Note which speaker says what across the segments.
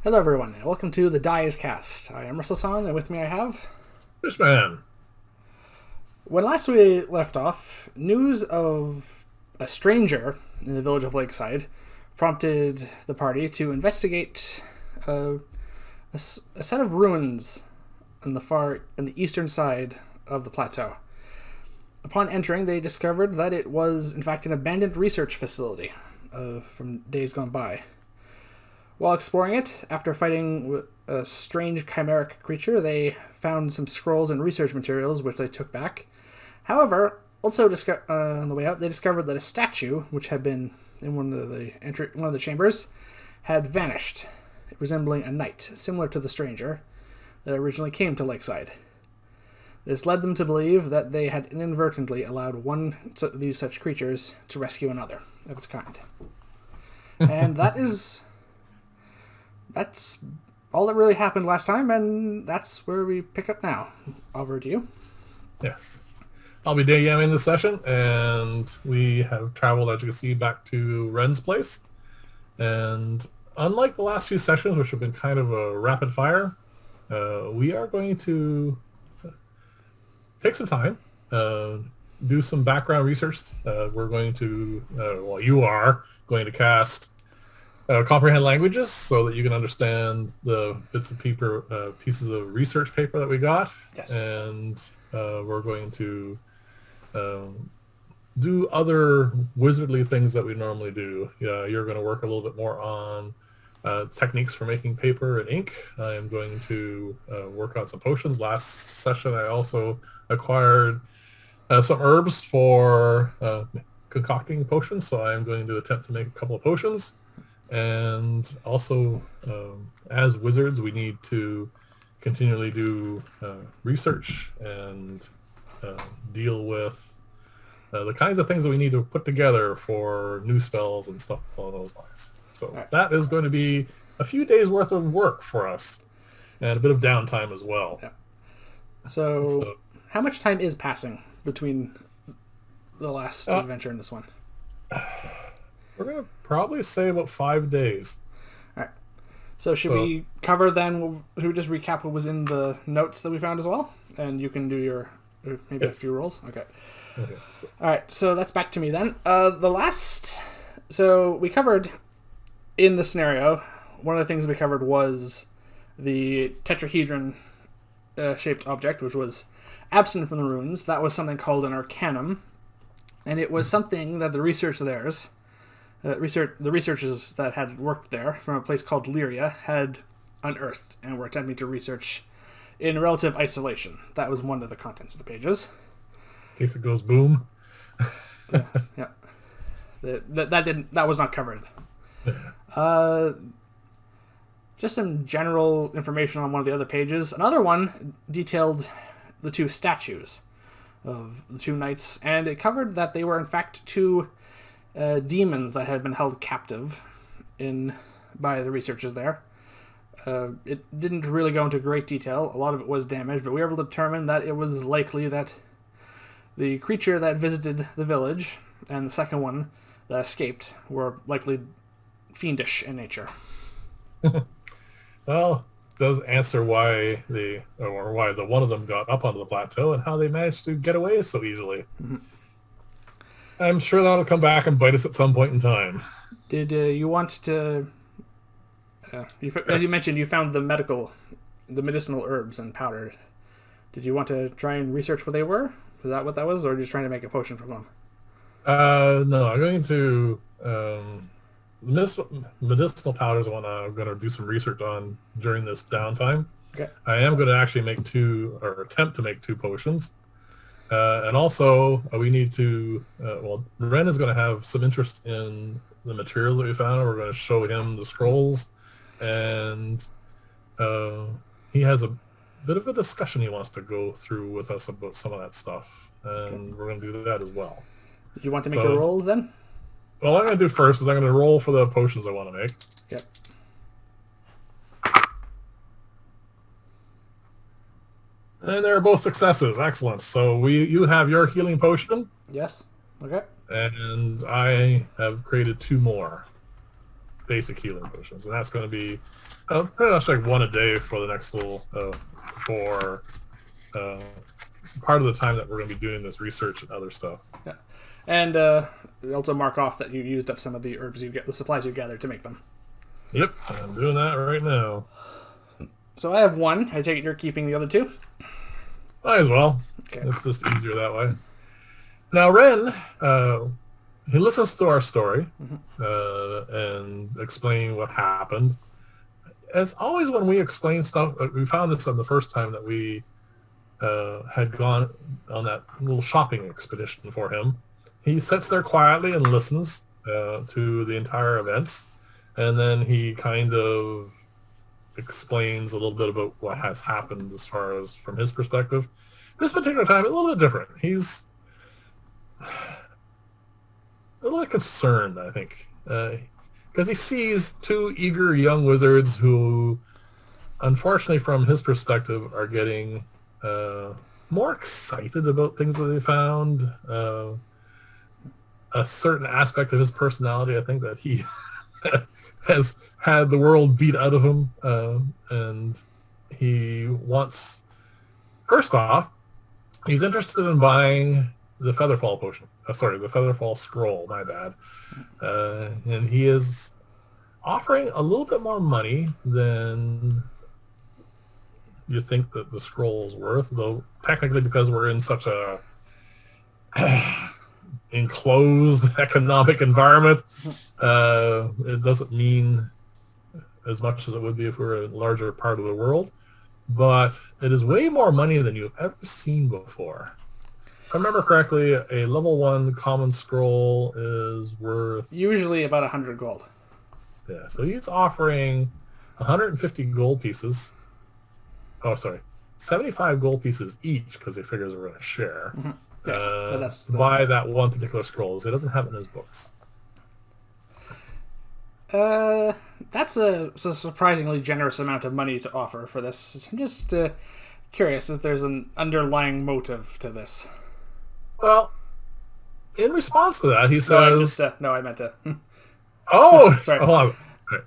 Speaker 1: Hello everyone, and welcome to the Dies Cast. I am S.A.N, and with me I have...
Speaker 2: This man.
Speaker 1: When last we left off, news of a stranger in the village of Lakeside prompted the party to investigate a set of ruins on the eastern side of the plateau. Upon entering, they discovered that it was, in fact, an abandoned research facility from days gone by. While exploring it, after fighting a strange chimeric creature, they found some scrolls and research materials, which they took back. However, also on the way out, they discovered that a statue, which had been in one of the chambers, had vanished, resembling a knight, similar to the stranger that originally came to Lakeside. This led them to believe that they had inadvertently allowed one of these such creatures to rescue another of its kind. And that's all that really happened last time, and that's where we pick up now. Over to you.
Speaker 2: Yes. I'll be DMing this session, and we have traveled, as you can see, back to Ren's place. And unlike the last few sessions, which have been kind of a rapid fire, we are going to take some time, do some background research. We're going to, you are going to cast comprehend languages so that you can understand the bits of pieces of research paper that we got.
Speaker 1: Yes.
Speaker 2: And we're going to do other wizardly things that we normally do. You're going to work a little bit more on techniques for making paper and ink. I am going to work on some potions. Last session I also acquired some herbs for concocting potions, so I am going to attempt to make a couple of potions. And also, as wizards, we need to continually do research and deal with the kinds of things that we need to put together for new spells and stuff along those lines. So that is going to be a few days worth of work for us, and a bit of downtime as well.
Speaker 1: Yeah. So how much time is passing between the last adventure and this one?
Speaker 2: We're going to probably say about 5 days.
Speaker 1: All right. So should we cover then, should we just recap what was in the notes that we found as well? And you can do your, maybe a few rolls? Okay. All right, so that's back to me then. So we covered in the scenario, one of the things we covered was the tetrahedron shaped object, which was absent from the ruins. That was something called an arcanum, and it was something that the researchers that had worked there from a place called Lyria had unearthed and were attempting to research in relative isolation. That was one of the contents of the pages.
Speaker 2: In case it goes boom.
Speaker 1: Yeah. That was not covered. Just some general information on one of the other pages. Another one detailed the two statues of the two knights, and it covered that they were in fact two demons that had been held captive by the researchers there. It didn't really go into great detail. A lot of it was damaged, but we were able to determine that it was likely that the creature that visited the village and the second one that escaped were likely fiendish in nature.
Speaker 2: Well, does answer why the one of them got up onto the plateau and how they managed to get away so easily. Mm-hmm. I'm sure that'll come back and bite us at some point in time.
Speaker 1: Did you want to... as you mentioned, you found the medicinal herbs and powder. Did you want to try and research what they were? Is that what that was? Or are you just trying to make a potion from them?
Speaker 2: No, I'm going to... medicinal powders one I'm going to do some research on during this downtime.
Speaker 1: Okay.
Speaker 2: I am going to actually attempt to make 2 potions. And also, we need to... Ren is going to have some interest in the materials that we found. We're going to show him the scrolls. And he has a bit of a discussion he wants to go through with us about some of that stuff. And We're going to do that as well.
Speaker 1: Did you want to make your rolls then?
Speaker 2: Well, what I'm going to do first is I'm going to roll for the potions I want to make.
Speaker 1: Okay.
Speaker 2: And they're both successes. Excellent. So you have your healing potion.
Speaker 1: Yes. Okay.
Speaker 2: And I have created 2 more. basic healing potions, and that's going to be pretty much like one a day for the next little for part of the time that we're going to be doing this research and other stuff.
Speaker 1: Yeah. And also mark off that you used up some of the herbs you get, the supplies you gathered to make them.
Speaker 2: Yep, I'm doing that right now.
Speaker 1: So I have one. I take it you're keeping the other two?
Speaker 2: Might as well.
Speaker 1: Okay.
Speaker 2: It's just easier that way. Now, Ren, he listens to our story and explain what happened. As always, when we explain stuff, we found this on the first time that we had gone on that little shopping expedition for him. He sits there quietly and listens to the entire events, and then he kind of explains a little bit about what has happened as far as from his perspective. This particular time, a little bit different. He's a little bit concerned, I think, because he sees two eager young wizards who, unfortunately, from his perspective, are getting more excited about things that they found. A certain aspect of his personality, I think, that he has had the world beat out of him, and he wants, first off, he's interested in buying the Featherfall potion. The Featherfall scroll, my bad. And he is offering a little bit more money than you think that the scroll's worth, though technically because we're in such a enclosed economic environment, it doesn't mean as much as it would be if we were a larger part of the world, but it is way more money than you've ever seen before. If I remember correctly, a level 1 common scroll is worth...
Speaker 1: usually about 100 gold.
Speaker 2: Yeah, so he's offering 150 gold pieces. Oh, sorry. 75 gold pieces each, because he figures we're going to share.
Speaker 1: Mm-hmm. Yes,
Speaker 2: buy that one particular scroll. He doesn't have it in his books.
Speaker 1: That's a surprisingly generous amount of money to offer for this. I'm just curious if there's an underlying motive to this.
Speaker 2: Well, in response to that, he says...
Speaker 1: I meant to...
Speaker 2: Oh!
Speaker 1: Sorry.
Speaker 2: Hold on.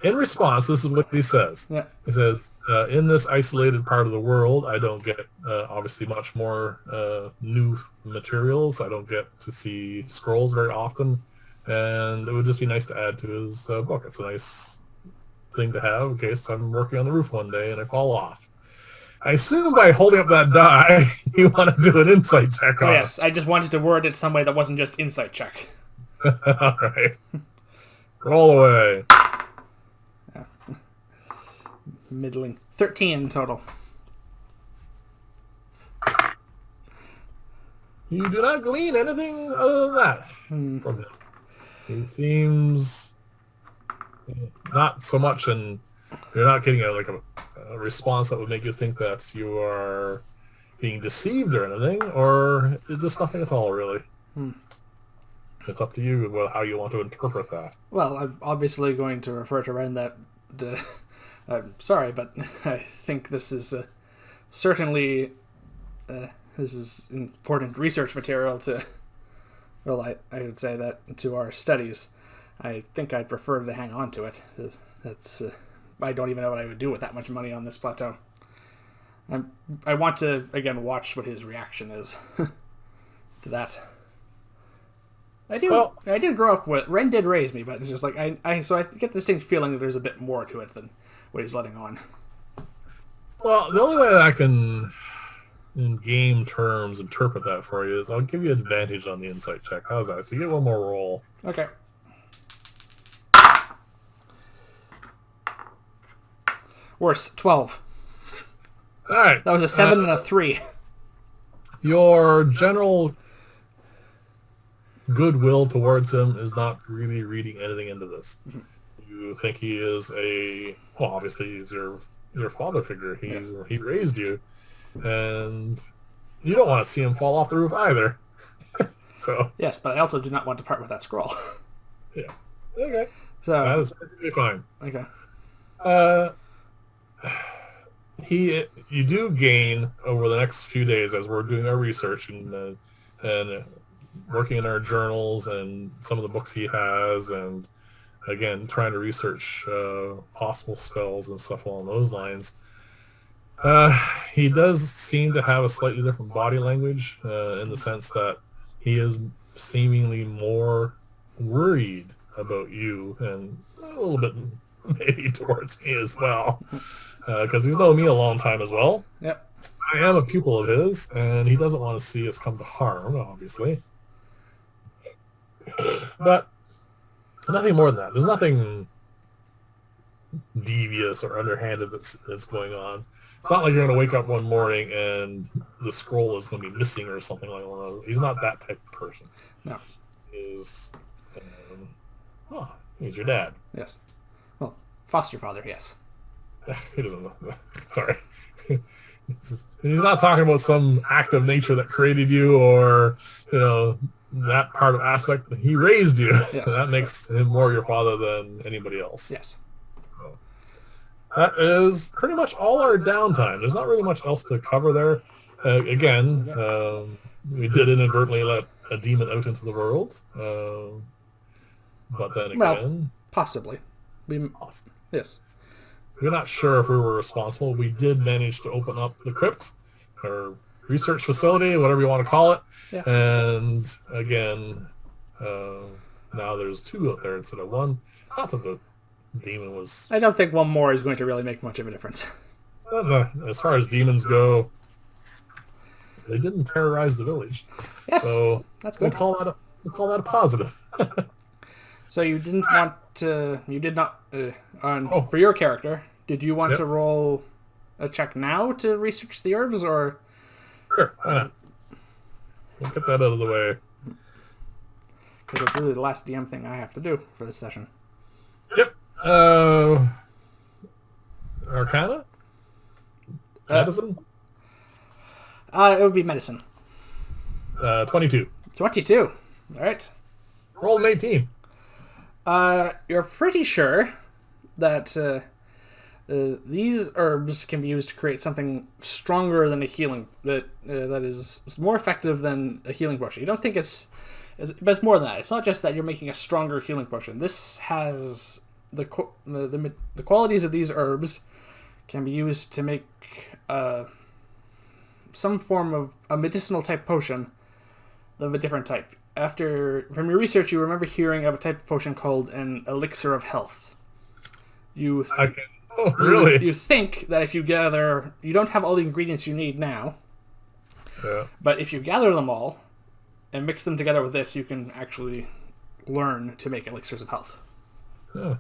Speaker 2: In response, this is what he says.
Speaker 1: Yeah.
Speaker 2: He says, in this isolated part of the world, I don't get, obviously, much more new materials. I don't get to see scrolls very often. And it would just be nice to add to his book. It's a nice thing to have in case I'm working on the roof one day and I fall off. I assume by holding up that die, you want to do an insight check on it.
Speaker 1: Yes, I just wanted to word it some way that wasn't just insight check.
Speaker 2: All right. Roll away.
Speaker 1: Middling. 13 in total.
Speaker 2: You do not glean anything other than that from him. He seems not so much, and you're not getting a response that would make you think that you are being deceived or anything, or just nothing at all, really. It's up to you how you want to interpret that.
Speaker 1: Well, I'm obviously going to refer to Ren that... I'm sorry, but I think this is certainly... this is important research material to... Well, I would say that to our studies. I think I'd prefer to hang on to it. That's I don't even know what I would do with that much money on this plateau. I want to, again, watch what his reaction is to that. I did grow up with... Ren did raise me, but it's just like... So I get this distinct feeling that there's a bit more to it than what he's letting on.
Speaker 2: Well, the only way that I can... in game terms, interpret that for you is I'll give you advantage on the insight check. How's that? So you get one more roll.
Speaker 1: Okay. Worse, 12.
Speaker 2: All right.
Speaker 1: That was a 7 and a 3.
Speaker 2: Your general goodwill towards him is not really reading anything into this. Mm-hmm. You think he is well, obviously he's your father figure. He raised you. And you don't want to see him fall off the roof either. So
Speaker 1: yes, but I also do not want to part with that scroll.
Speaker 2: Yeah. Okay.
Speaker 1: So
Speaker 2: that is perfectly fine.
Speaker 1: Okay.
Speaker 2: You do gain over the next few days as we're doing our research and working in our journals and some of the books he has and again, trying to research possible spells and stuff along those lines. He does seem to have a slightly different body language in the sense that he is seemingly more worried about you and a little bit maybe towards me as well, because he's known me a long time as well.
Speaker 1: Yep.
Speaker 2: I am a pupil of his, and he doesn't want to see us come to harm, obviously. But nothing more than that. There's nothing devious or underhanded that's going on. It's not like you're going to wake up one morning and the scroll is going to be missing or something like that. He's not that type of person.
Speaker 1: No.
Speaker 2: He's your dad.
Speaker 1: Yes. Well, foster father, yes.
Speaker 2: He doesn't know. Sorry. He's not talking about some act of nature that created you or, that part of aspect. He raised you.
Speaker 1: Yes.
Speaker 2: That makes him more your father than anybody else.
Speaker 1: Yes.
Speaker 2: So, that is pretty much all our downtime. There's not really much else to cover there. Again, we did inadvertently let a demon out into the world. But then again...
Speaker 1: Well, possibly. Yes.
Speaker 2: We're not sure if we were responsible. We did manage to open up the crypt, or research facility, whatever you want to call it.
Speaker 1: Yeah.
Speaker 2: And again, now there's 2 out there instead of 1. Not that the demon was...
Speaker 1: I don't think one more is going to really make much of a difference.
Speaker 2: As far as demons go, they didn't terrorize the village.
Speaker 1: Yes,
Speaker 2: so
Speaker 1: that's good.
Speaker 2: We'll call that a positive.
Speaker 1: So you did not, for your character, did you want to roll a check now to research the herbs, or?
Speaker 2: Sure, why not? We'll get that out of the way.
Speaker 1: Because it's really the last DM thing I have to do for this session.
Speaker 2: Yep. Arcana? Medicine?
Speaker 1: It would be medicine.
Speaker 2: 22.
Speaker 1: 22. All right.
Speaker 2: Roll an 18.
Speaker 1: You're pretty sure that these herbs can be used to create something stronger than a healing, that is more effective than a healing potion. You don't think but it's more than that. It's not just that you're making a stronger healing potion. This has the qualities of these herbs can be used to make some form of a medicinal type potion of a different type. From your research, you remember hearing of a type of potion called an elixir of health.
Speaker 2: Really?
Speaker 1: You think that if you gather, you don't have all the ingredients you need now, but if you gather them all and mix them together with this, you can actually learn to make elixirs of health.
Speaker 2: Yeah.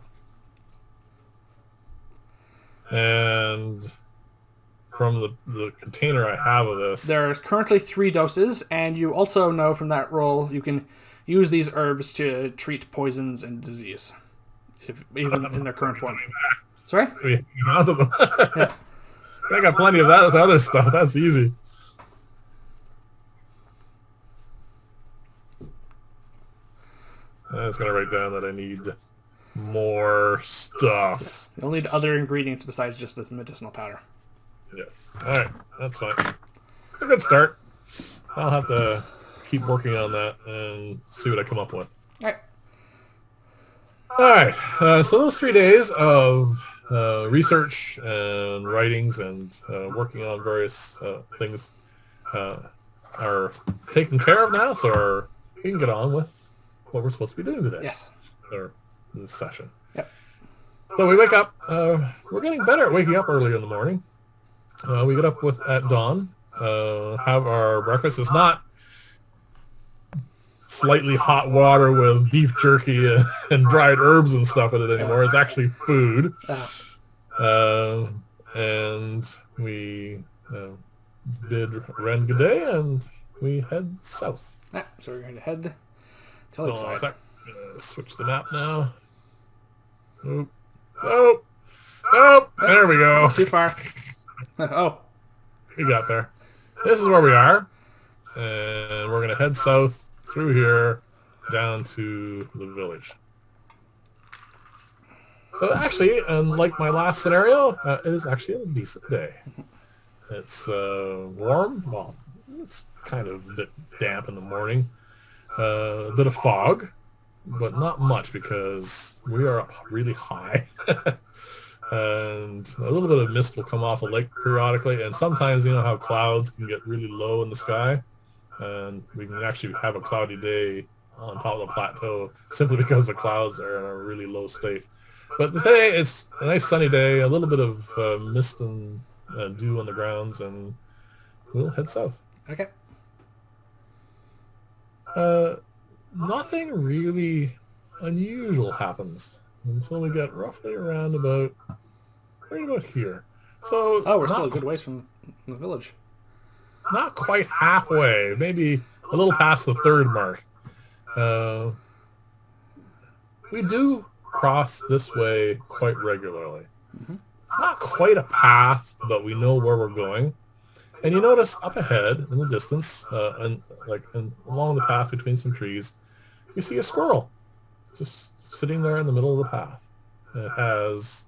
Speaker 2: And from the container I have of this,
Speaker 1: there's currently 3 doses, and you also know from that roll you can use these herbs to treat poisons and disease, even in their current form. Sorry?
Speaker 2: Yeah. I got plenty of that with other stuff. That's easy. I was going to write down that I need more stuff.
Speaker 1: Yes. You'll need other ingredients besides just this medicinal powder.
Speaker 2: Yes. All right. That's fine. It's a good start. I'll have to keep working on that and see what I come up with. All right. So those 3 days of research and writings and working on various things are taken care of now, so we can get on with what we're supposed to be doing today.
Speaker 1: Yes.
Speaker 2: Or this session.
Speaker 1: Yep.
Speaker 2: So we wake up. We're getting better at waking up early in the morning. We get up at dawn, have our breakfast. It's not slightly hot water with beef jerky and dried herbs and stuff in it anymore. It's actually food. And we bid Ren good day, and we head south.
Speaker 1: So we're going to head to Lakeside.
Speaker 2: Switch the map now. Oh, there we go.
Speaker 1: Too far. Oh.
Speaker 2: We got there. This is where we are. And we're going to head south through here down to the village. So actually, unlike my last scenario, it is actually a decent day. It's warm. Well, it's kind of a bit damp in the morning. A bit of fog. but not much because we are up really high. And a little bit of mist will come off the lake periodically, and sometimes you know how clouds can get really low in the sky, and we can actually have a cloudy day on top of the plateau simply because the clouds are in a really low state. But today it's a nice sunny day, a little bit of mist and dew on the grounds, and we'll head south.
Speaker 1: Okay.
Speaker 2: Nothing really unusual happens until we get roughly around right about here. So
Speaker 1: Oh, we're still a good ways from the village.
Speaker 2: not quite halfway, maybe a little past the third mark. We do cross this way quite regularly.
Speaker 1: Mm-hmm.
Speaker 2: It's not quite a path, but we know where we're going. And you notice up ahead in the distance, and along the path between some trees, you see a squirrel just sitting there in the middle of the path. It has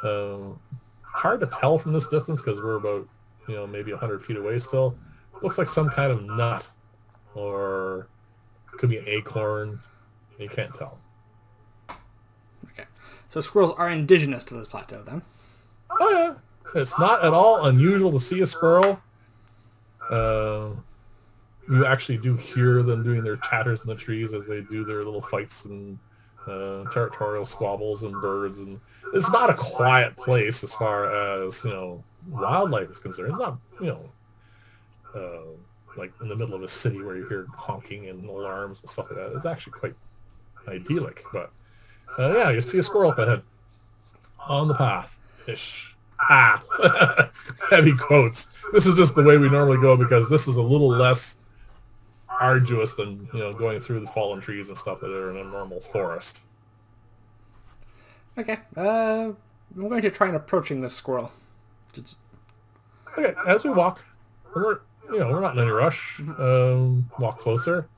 Speaker 2: hard to tell from this distance because we're about maybe 100 feet away still. Looks like some kind of nut, or it could be an acorn. You can't tell.
Speaker 1: Okay. So squirrels are indigenous to this plateau, then?
Speaker 2: Oh yeah. It's not at all unusual to see a squirrel. You actually do hear them doing their chatters in the trees as they do their little fights and territorial squabbles and birds. And it's not a quiet place as far as wildlife is concerned. It's not like in the middle of a city where you hear honking and alarms and stuff like that. It's actually quite idyllic. But yeah, you see a squirrel up ahead on the path-ish. Path. Heavy quotes. This is just the way we normally go because this is a little less arduous than going through the fallen trees and stuff that are in a normal forest.
Speaker 1: Okay. I'm going to try and approaching this squirrel.
Speaker 2: Okay, as we walk, we're not in any rush. Walk closer.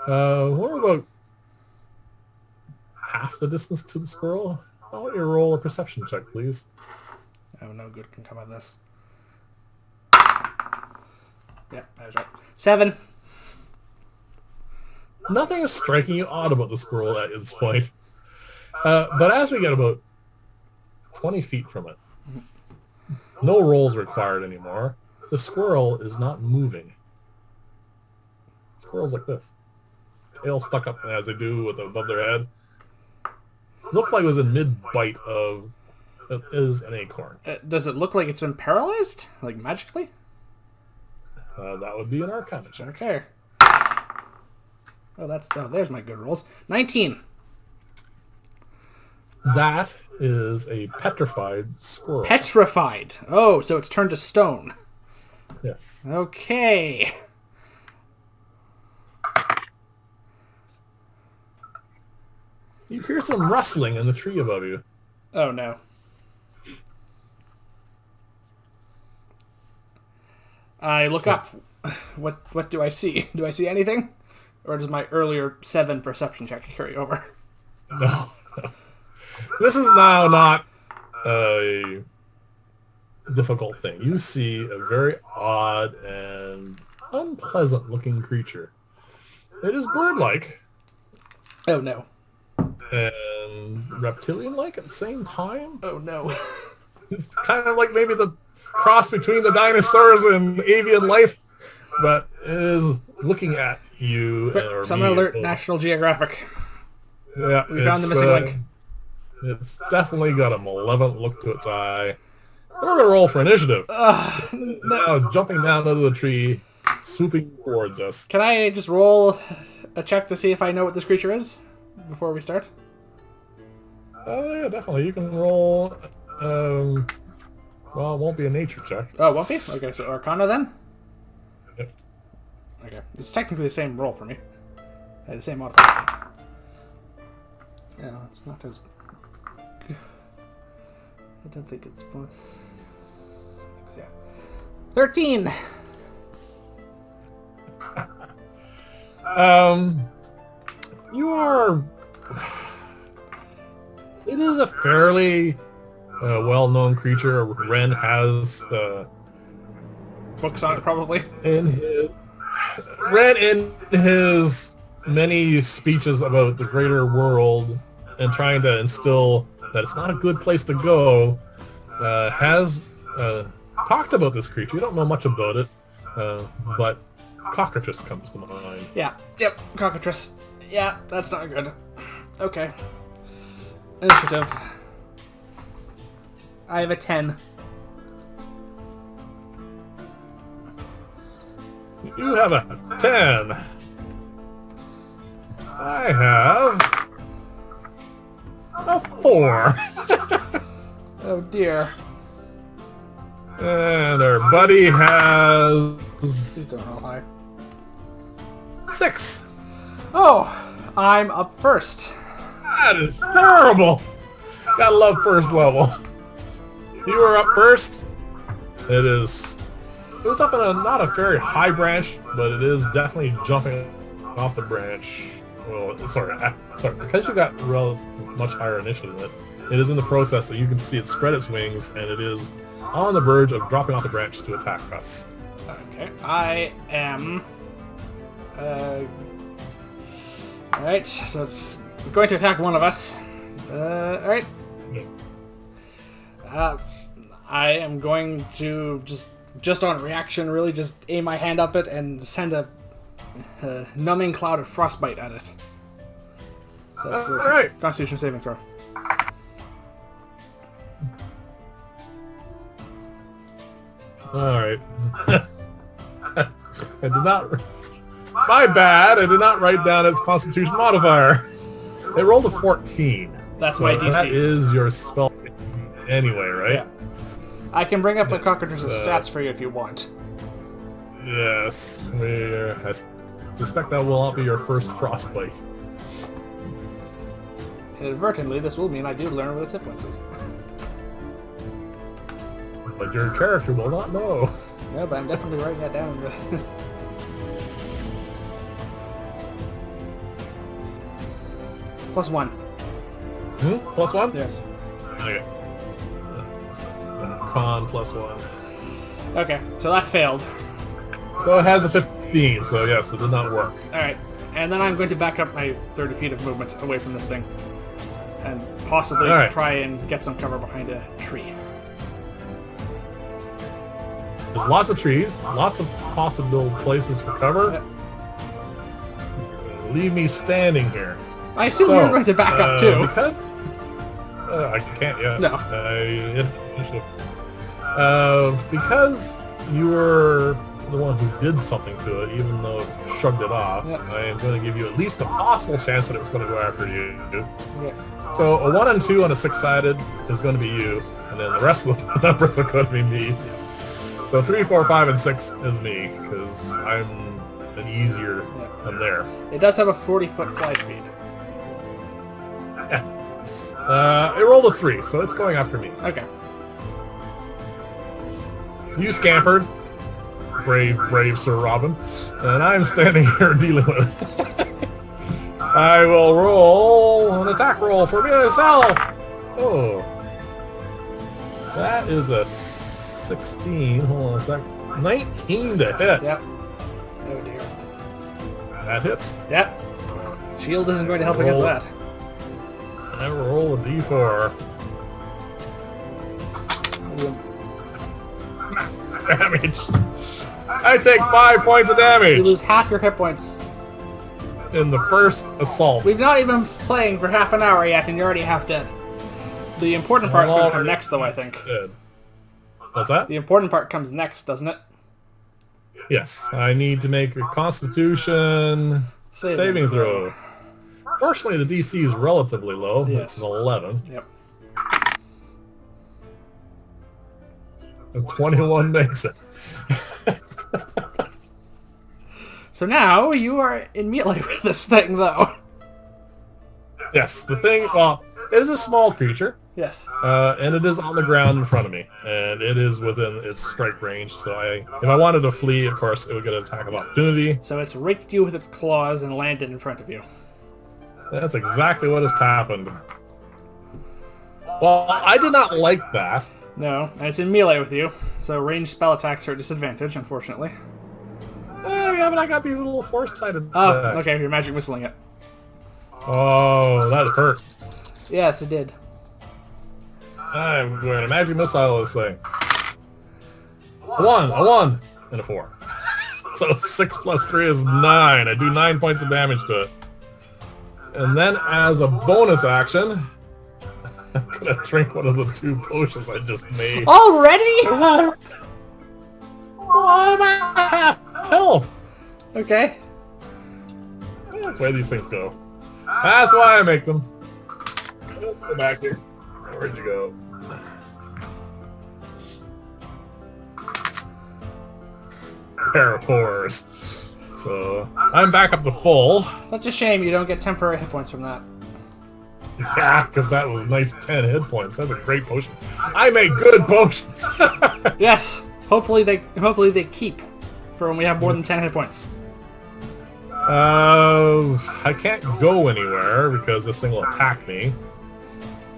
Speaker 2: We're about half the distance to the squirrel. I'll let you roll a perception check, please.
Speaker 1: Oh, no good can come of this. Yeah, I was right. 7.
Speaker 2: Nothing is striking you odd about the squirrel at this point. But as we get about 20 feet from it, no rolls required anymore. The squirrel is not moving. Squirrels like this. Tail stuck up as they do above their head. Looked like it was in mid-bite of is an acorn.
Speaker 1: Does it look like it's been paralyzed? Like magically?
Speaker 2: That would be an Arcana check.
Speaker 1: Okay. There's my good rolls. 19.
Speaker 2: That is a petrified squirrel.
Speaker 1: Petrified. Oh, so it's turned to stone.
Speaker 2: Yes.
Speaker 1: Okay.
Speaker 2: You hear some rustling in the tree above you.
Speaker 1: Oh no. I look up. What do I see? Do I see anything? Or does my earlier 7 perception check carry over?
Speaker 2: No. This is now not a difficult thing. You see a very odd and unpleasant looking creature. It is bird-like.
Speaker 1: Oh no.
Speaker 2: And reptilian-like at the same time.
Speaker 1: Oh no.
Speaker 2: It's kind of like maybe the cross between the dinosaurs and avian life, but it is looking at you.
Speaker 1: Quick, someone alert National Geographic.
Speaker 2: Yeah,
Speaker 1: We found the missing link.
Speaker 2: It's definitely got a malevolent look to its eye. We're going to roll for initiative.
Speaker 1: No.
Speaker 2: Now jumping down out of the tree, swooping towards us.
Speaker 1: Can I just roll a check to see if I know what this creature is before we start?
Speaker 2: Yeah, definitely. You can roll. Well, it won't be a nature check.
Speaker 1: Oh, won't be? Okay, so Arcana then?
Speaker 2: Yep.
Speaker 1: Okay. It's technically the same roll for me. The same modifier. Yeah, it's not as... I don't think it's plus 6, yeah. 13!
Speaker 2: You are... It is a fairly well-known creature. Ren has
Speaker 1: Books on it, probably.
Speaker 2: Ren in his many speeches about the greater world and trying to instill that it's not a good place to go, has talked about this creature. You don't know much about it, but cockatrice comes to mind.
Speaker 1: Yeah, yep, cockatrice. Yeah, that's not good. Okay. Initiative. I have a 10.
Speaker 2: You have a 10. I have a 4.
Speaker 1: Oh dear.
Speaker 2: And our buddy has
Speaker 1: Please don't roll high.
Speaker 2: 6.
Speaker 1: Oh, I'm up first.
Speaker 2: That is terrible. Gotta love first level. You were up first. It was up in not a very high branch, but it is definitely jumping off the branch. Well, sorry, because you got much higher initiative than it is in the process that you can see it spread its wings, and it is on the verge of dropping off the branch to attack us.
Speaker 1: Okay, I am... Alright, so it's going to attack one of us. Alright. I am going to just on reaction, really just aim my hand up it and send a numbing cloud of frostbite at it. That's a
Speaker 2: Alright.
Speaker 1: Constitution saving throw.
Speaker 2: Alright. I did not... My bad, I did not write down its Constitution modifier. It rolled a 14.
Speaker 1: That's my DC.
Speaker 2: That is your spell anyway, right?
Speaker 1: Yeah. I can bring up the cockatrice's stats for you if you want.
Speaker 2: Yes. I suspect that will not be your first frostbite.
Speaker 1: Inadvertently, this will mean I do learn what its hit points is.
Speaker 2: But your character will not know.
Speaker 1: No, but I'm definitely writing that down. +1.
Speaker 2: +1?
Speaker 1: Yes.
Speaker 2: Okay. Con +1.
Speaker 1: Okay, so that failed.
Speaker 2: So it has a 15, so yes, it did not work.
Speaker 1: Alright, and then I'm going to back up my 30 feet of movement away from this thing. And possibly try and get some cover behind a tree.
Speaker 2: There's lots of trees, lots of possible places for cover.
Speaker 1: Yep.
Speaker 2: Leave me standing here.
Speaker 1: I assume you're going to back up too.
Speaker 2: Because, I can't yet.
Speaker 1: No.
Speaker 2: Because you were the one who did something to it, even though it shrugged it off,
Speaker 1: Yep.
Speaker 2: I am going to give you at least a possible chance that it was going to go after you.
Speaker 1: Yep.
Speaker 2: So a 1 and 2 on a 6-sided is going to be you, and then the rest of the numbers are going to be me. So 3, 4, 5, and 6 is me, because I'm an easier. I'm there.
Speaker 1: It does have a 40-foot fly speed.
Speaker 2: Yeah. It rolled a 3, so it's going after me.
Speaker 1: Okay.
Speaker 2: You scampered, brave Sir Robin, and I'm standing here dealing with it. I will roll an attack roll for myself. Oh, that is a 16. Hold on a sec. 19 to hit.
Speaker 1: Yep. Oh dear.
Speaker 2: That hits.
Speaker 1: Yep. Shield isn't going to help against that.
Speaker 2: I will roll a d4. Damage. I take 5 points of
Speaker 1: You
Speaker 2: damage
Speaker 1: lose half your hit points.
Speaker 2: in the first assault.
Speaker 1: We've not even been playing for half an hour yet, and you're already half dead. The important part's going to come next, though, I think.
Speaker 2: Dead. What's that?
Speaker 1: The important part comes next, doesn't it?
Speaker 2: Yes, I need to make a Constitution saving throw. Fortunately, the DC is relatively low.
Speaker 1: Yes.
Speaker 2: It's an 11.
Speaker 1: Yep.
Speaker 2: And 21 makes it.
Speaker 1: So now you are in melee with this thing, though.
Speaker 2: Yes, the thing, well, it is a small creature.
Speaker 1: Yes.
Speaker 2: And it is on the ground in front of me, and it is within its strike range. So if I wanted to flee, of course, it would get an attack of opportunity.
Speaker 1: So it's raked you with its claws and landed in front of you.
Speaker 2: That's exactly what has happened. Well, I did not like that.
Speaker 1: No, and it's in melee with you, so ranged spell attacks are at disadvantage, unfortunately.
Speaker 2: I yeah, but I got these little four-sided.
Speaker 1: Oh, okay. You're magic missiling it.
Speaker 2: Oh, that hurt.
Speaker 1: Yes, it did.
Speaker 2: I'm going to magic missile this thing. A 1, and a 4. So 6 plus 3 is 9. I do 9 points of damage to it. And then as a bonus action, I'm going to drink one of the 2 potions I just made.
Speaker 1: Already?
Speaker 2: What? Hell!
Speaker 1: Okay.
Speaker 2: That's the way these things go. That's why I make them. Go back here. Where'd you go? Pair of 4s. So I'm back up to full.
Speaker 1: Such a shame you don't get temporary hit points from that.
Speaker 2: Yeah, because that was a nice 10 hit points. That's a great potion. I make good potions.
Speaker 1: Yes. Hopefully they keep for when we have more than 10 hit points.
Speaker 2: I can't go anywhere because this thing will attack me.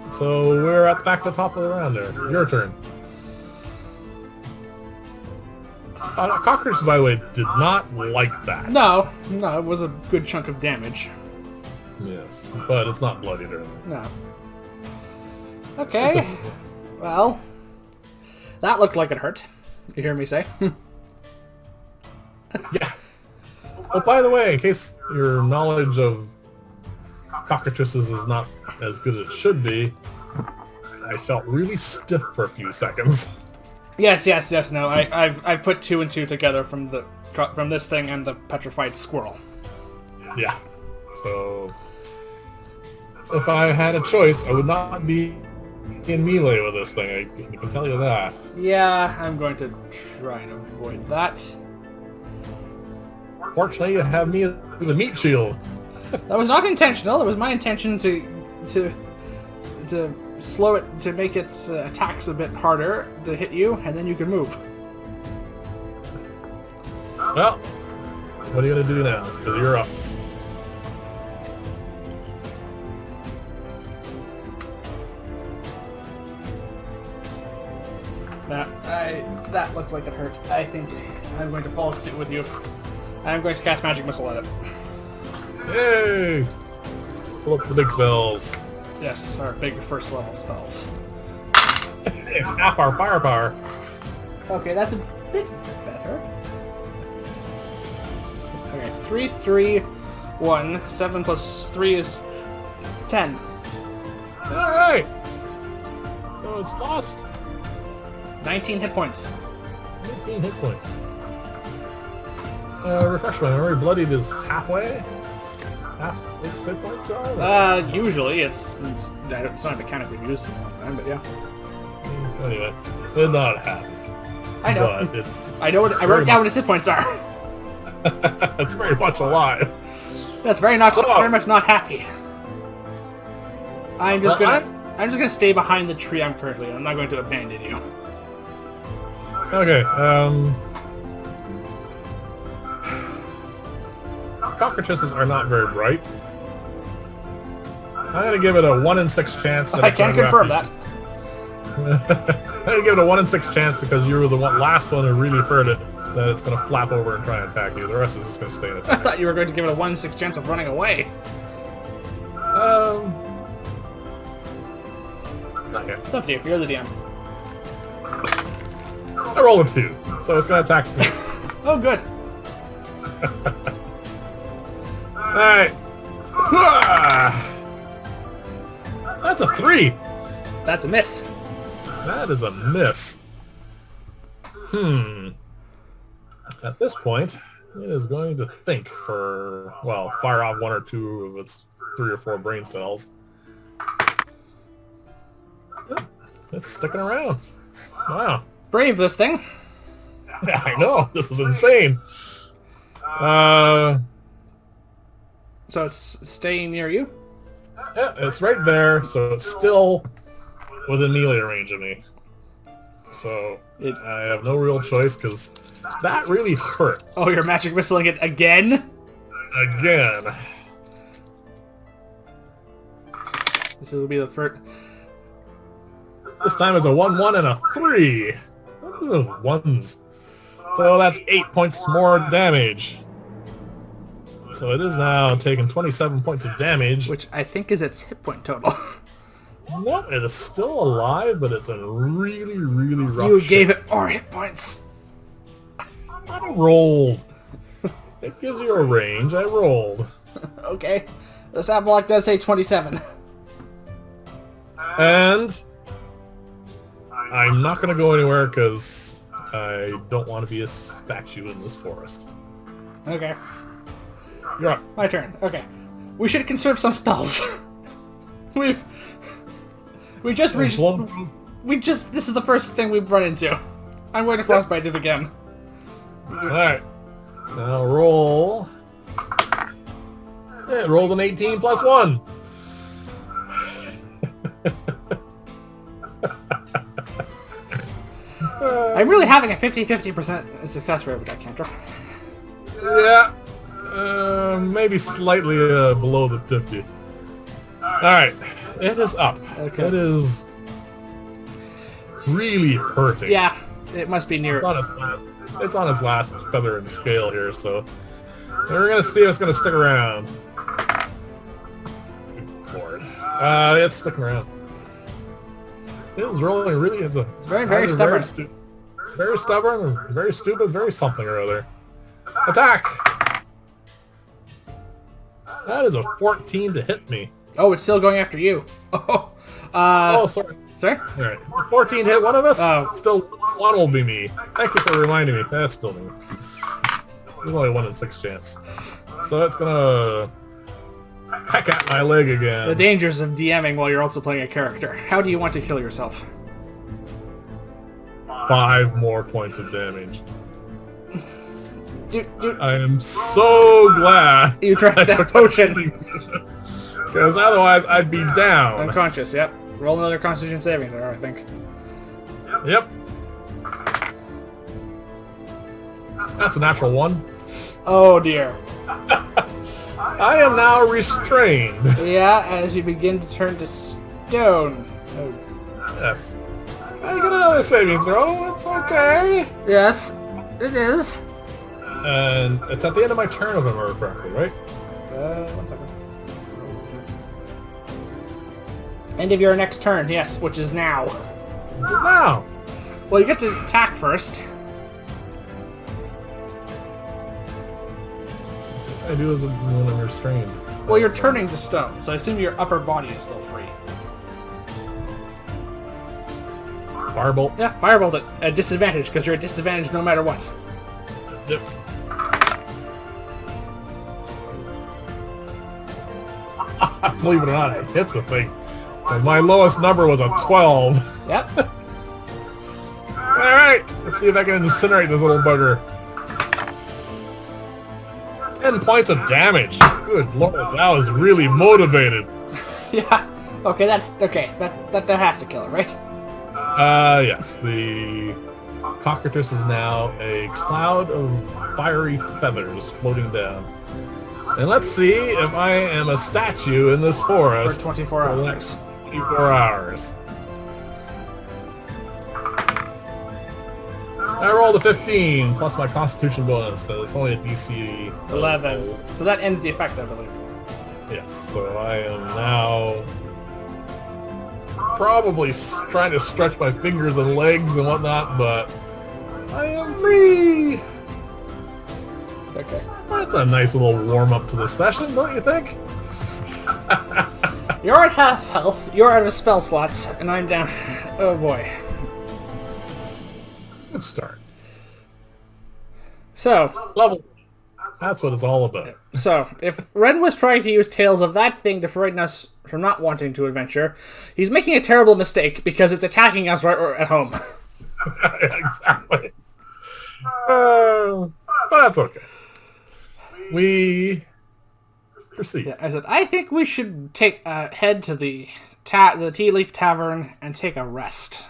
Speaker 2: So we're at the back of the top of the round there. Your turn. Cockroaches, by the way, did not like that.
Speaker 1: No, it was a good chunk of damage.
Speaker 2: Yes, but it's not bloodied or anything.
Speaker 1: No. Okay. Well, that looked like it hurt. You hear me say?
Speaker 2: Yeah. Oh, by the way, in case your knowledge of cockroaches is not as good as it should be, I felt really stiff for a few seconds.
Speaker 1: Yes. No, I've put 2 and 2 together from this thing and the petrified squirrel.
Speaker 2: Yeah. So if I had a choice, I would not be in melee with this thing. I can tell you that.
Speaker 1: Yeah, I'm going to try and avoid that.
Speaker 2: Fortunately, you have me as a meat shield.
Speaker 1: That was not intentional. It was my intention to slow it, to make its attacks a bit harder to hit you, and then you can move.
Speaker 2: Well, what are you going to do now? Because you're up.
Speaker 1: That looked like it hurt. I think I'm going to follow suit with you. I'm going to cast Magic Missile at it.
Speaker 2: Yay! Pull up the big spells.
Speaker 1: Yes, our big first level spells.
Speaker 2: It's half our firepower.
Speaker 1: Okay, that's a bit better. Okay, 3, 3, 1. 7 plus 3 is 10.
Speaker 2: Alright! So it's lost
Speaker 1: 19 hit points.
Speaker 2: 19 hit points. Refresh my memory. Bloodied is halfway? Half its hit points gone?
Speaker 1: Usually it's not mechanically used for a long time, but yeah.
Speaker 2: Anyway, they're not happy.
Speaker 1: I know.
Speaker 2: But
Speaker 1: I wrote down what his hit points are.
Speaker 2: it's very much alive.
Speaker 1: That's very much not happy. I'm just gonna stay behind the tree I'm currently in. I'm not going to abandon you.
Speaker 2: Okay, cockroaches are not very bright. I'm gonna give it a 1 in 6 chance that
Speaker 1: I can confirm that.
Speaker 2: I'm gonna give it a 1 in 6 chance because you were the last one who really hurt it, that it's gonna flap over and try and attack you. The rest is just gonna stay in
Speaker 1: I
Speaker 2: attack.
Speaker 1: thought you were going to give it a 1 in 6 chance of running away.
Speaker 2: Not yet.
Speaker 1: It's up to you. You're the DM.
Speaker 2: I roll a 2, so it's gonna attack me.
Speaker 1: Oh, good.
Speaker 2: Alright. That's a 3.
Speaker 1: That's a miss.
Speaker 2: That is a miss. At this point, it is going to think for, well, fire off 1 or 2 of its 3 or 4 brain cells. It's sticking around. Wow.
Speaker 1: Brave, this thing.
Speaker 2: Yeah, I know. This is insane.
Speaker 1: So it's staying near you?
Speaker 2: Yeah, it's right there, so it's still within melee range of me. So I have no real choice because that really hurt.
Speaker 1: Oh, you're magic missiling it again?
Speaker 2: Again.
Speaker 1: This will be the first.
Speaker 2: This time it's a 1-1 and a 3. What are those ones? So that's 8 points more damage. So it is now taking 27 points of damage.
Speaker 1: Which I think is its hit point total.
Speaker 2: Nope, it is still alive, but it's in really, really rough
Speaker 1: You
Speaker 2: shape.
Speaker 1: gave it more hit points.
Speaker 2: I rolled. It gives you a range. I rolled.
Speaker 1: Okay. The stat block does say 27.
Speaker 2: And I'm not going to go anywhere because I don't want to be a statue in this forest.
Speaker 1: Okay.
Speaker 2: You're up.
Speaker 1: My turn. Okay. We should conserve some spells. We just reached... This is the first thing we've run into. I'm going to frostbite it again.
Speaker 2: Alright. Now roll. It rolled an 18 plus 1.
Speaker 1: I'm really having a 50-50% success rate with that cantrip.
Speaker 2: Yeah. Maybe slightly below the 50. Alright. It is up.
Speaker 1: Okay.
Speaker 2: It is really hurting.
Speaker 1: Yeah, it must be near...
Speaker 2: It's on its last feather in scale here, so we're gonna see if it's gonna stick around. Good Lord. It's sticking around. It is rolling really. It's
Speaker 1: very stubborn.
Speaker 2: Very stubborn, very stupid, very something or other. Attack! That is a 14 to hit me.
Speaker 1: Oh, it's still going after you. Oh,
Speaker 2: Oh, sorry.
Speaker 1: Sorry?
Speaker 2: Alright. 14 hit one of us?
Speaker 1: Oh.
Speaker 2: Still, one will be me. Thank you for reminding me. That's still me. There's only 1 in 6 chance. So it's gonna peck at my leg again.
Speaker 1: The dangers of DMing while you're also playing a character. How do you want to kill yourself?
Speaker 2: 5 more points of damage.
Speaker 1: Dude,
Speaker 2: I am so glad
Speaker 1: you drank that potion.
Speaker 2: Because otherwise I'd be down.
Speaker 1: Unconscious, yep. Roll another Constitution saving throw, I think.
Speaker 2: Yep. That's a natural 1.
Speaker 1: Oh dear.
Speaker 2: I am now restrained.
Speaker 1: Yeah, as you begin to turn to stone. Oh.
Speaker 2: Yes. I get another saving throw. It's okay.
Speaker 1: Yes, it is.
Speaker 2: And it's at the end of my turn, if I remember correctly, right?
Speaker 1: 1 second. End of your next turn, yes, which is now.
Speaker 2: Now.
Speaker 1: Well, you get to attack first.
Speaker 2: I do as when I'm restrained.
Speaker 1: Well, you're turning to stone, so I assume your upper body is still free.
Speaker 2: Firebolt.
Speaker 1: Yeah, firebolt at a disadvantage, because you're at disadvantage no matter what.
Speaker 2: Yep. Believe it or not, I hit the thing. And my lowest number was a 12.
Speaker 1: Yep.
Speaker 2: Alright, let's see if I can incinerate this little bugger. 10 points of damage. Good lord, that was really motivated.
Speaker 1: Yeah. Okay, that has to kill it, right?
Speaker 2: Yes, the cockatrice is now a cloud of fiery feathers floating down. And let's see if I am a statue in this forest
Speaker 1: For 24
Speaker 2: for the
Speaker 1: hours.
Speaker 2: next 24 hours. I rolled a 15 plus my constitution bonus, so it's only a DC
Speaker 1: 11. So that ends the effect, I believe.
Speaker 2: Yes, so I am now probably trying to stretch my fingers and legs and whatnot, but I am free!
Speaker 1: Okay.
Speaker 2: That's a nice little warm-up to the session, don't you think?
Speaker 1: You're at half health, you're out of spell slots, and I'm down. Oh boy.
Speaker 2: Good start.
Speaker 1: So,
Speaker 2: Level. That's what it's all about.
Speaker 1: if Ren was trying to use Tales of that thing to frighten us from not wanting to adventure, he's making a terrible mistake because it's attacking us right at home.
Speaker 2: Exactly. But that's okay. We proceed.
Speaker 1: Yeah, I said, I think we should head to the Tealeaf Tavern and take a rest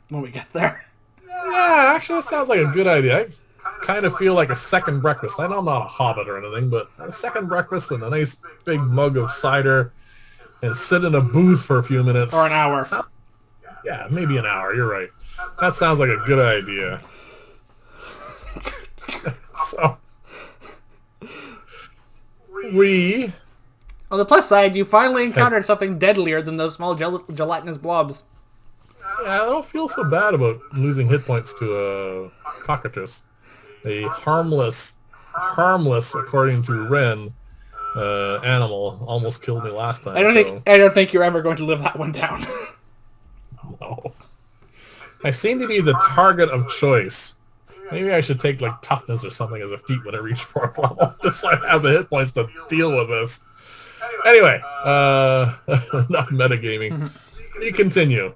Speaker 1: when we get there.
Speaker 2: Yeah, actually, that sounds like a good idea. I kind of feel like a second breakfast. I know I'm not a hobbit or anything, but a second breakfast and a nice big mug of cider and sit in a booth for a few minutes.
Speaker 1: Or an hour.
Speaker 2: Yeah, maybe an hour. You're right. That sounds like a good idea. So, we...
Speaker 1: On the plus side, you finally encountered something deadlier than those small gelatinous blobs.
Speaker 2: Yeah, I don't feel so bad about losing hit points to a cockatrice. A harmless, according to Ren, animal almost killed me last time.
Speaker 1: I don't think you're ever going to live that one down.
Speaker 2: No. I seem to be the target of choice. Maybe I should take like toughness or something as a feat when I reach 4th level, just so I have the hit points to deal with this. Anyway, enough metagaming. We continue.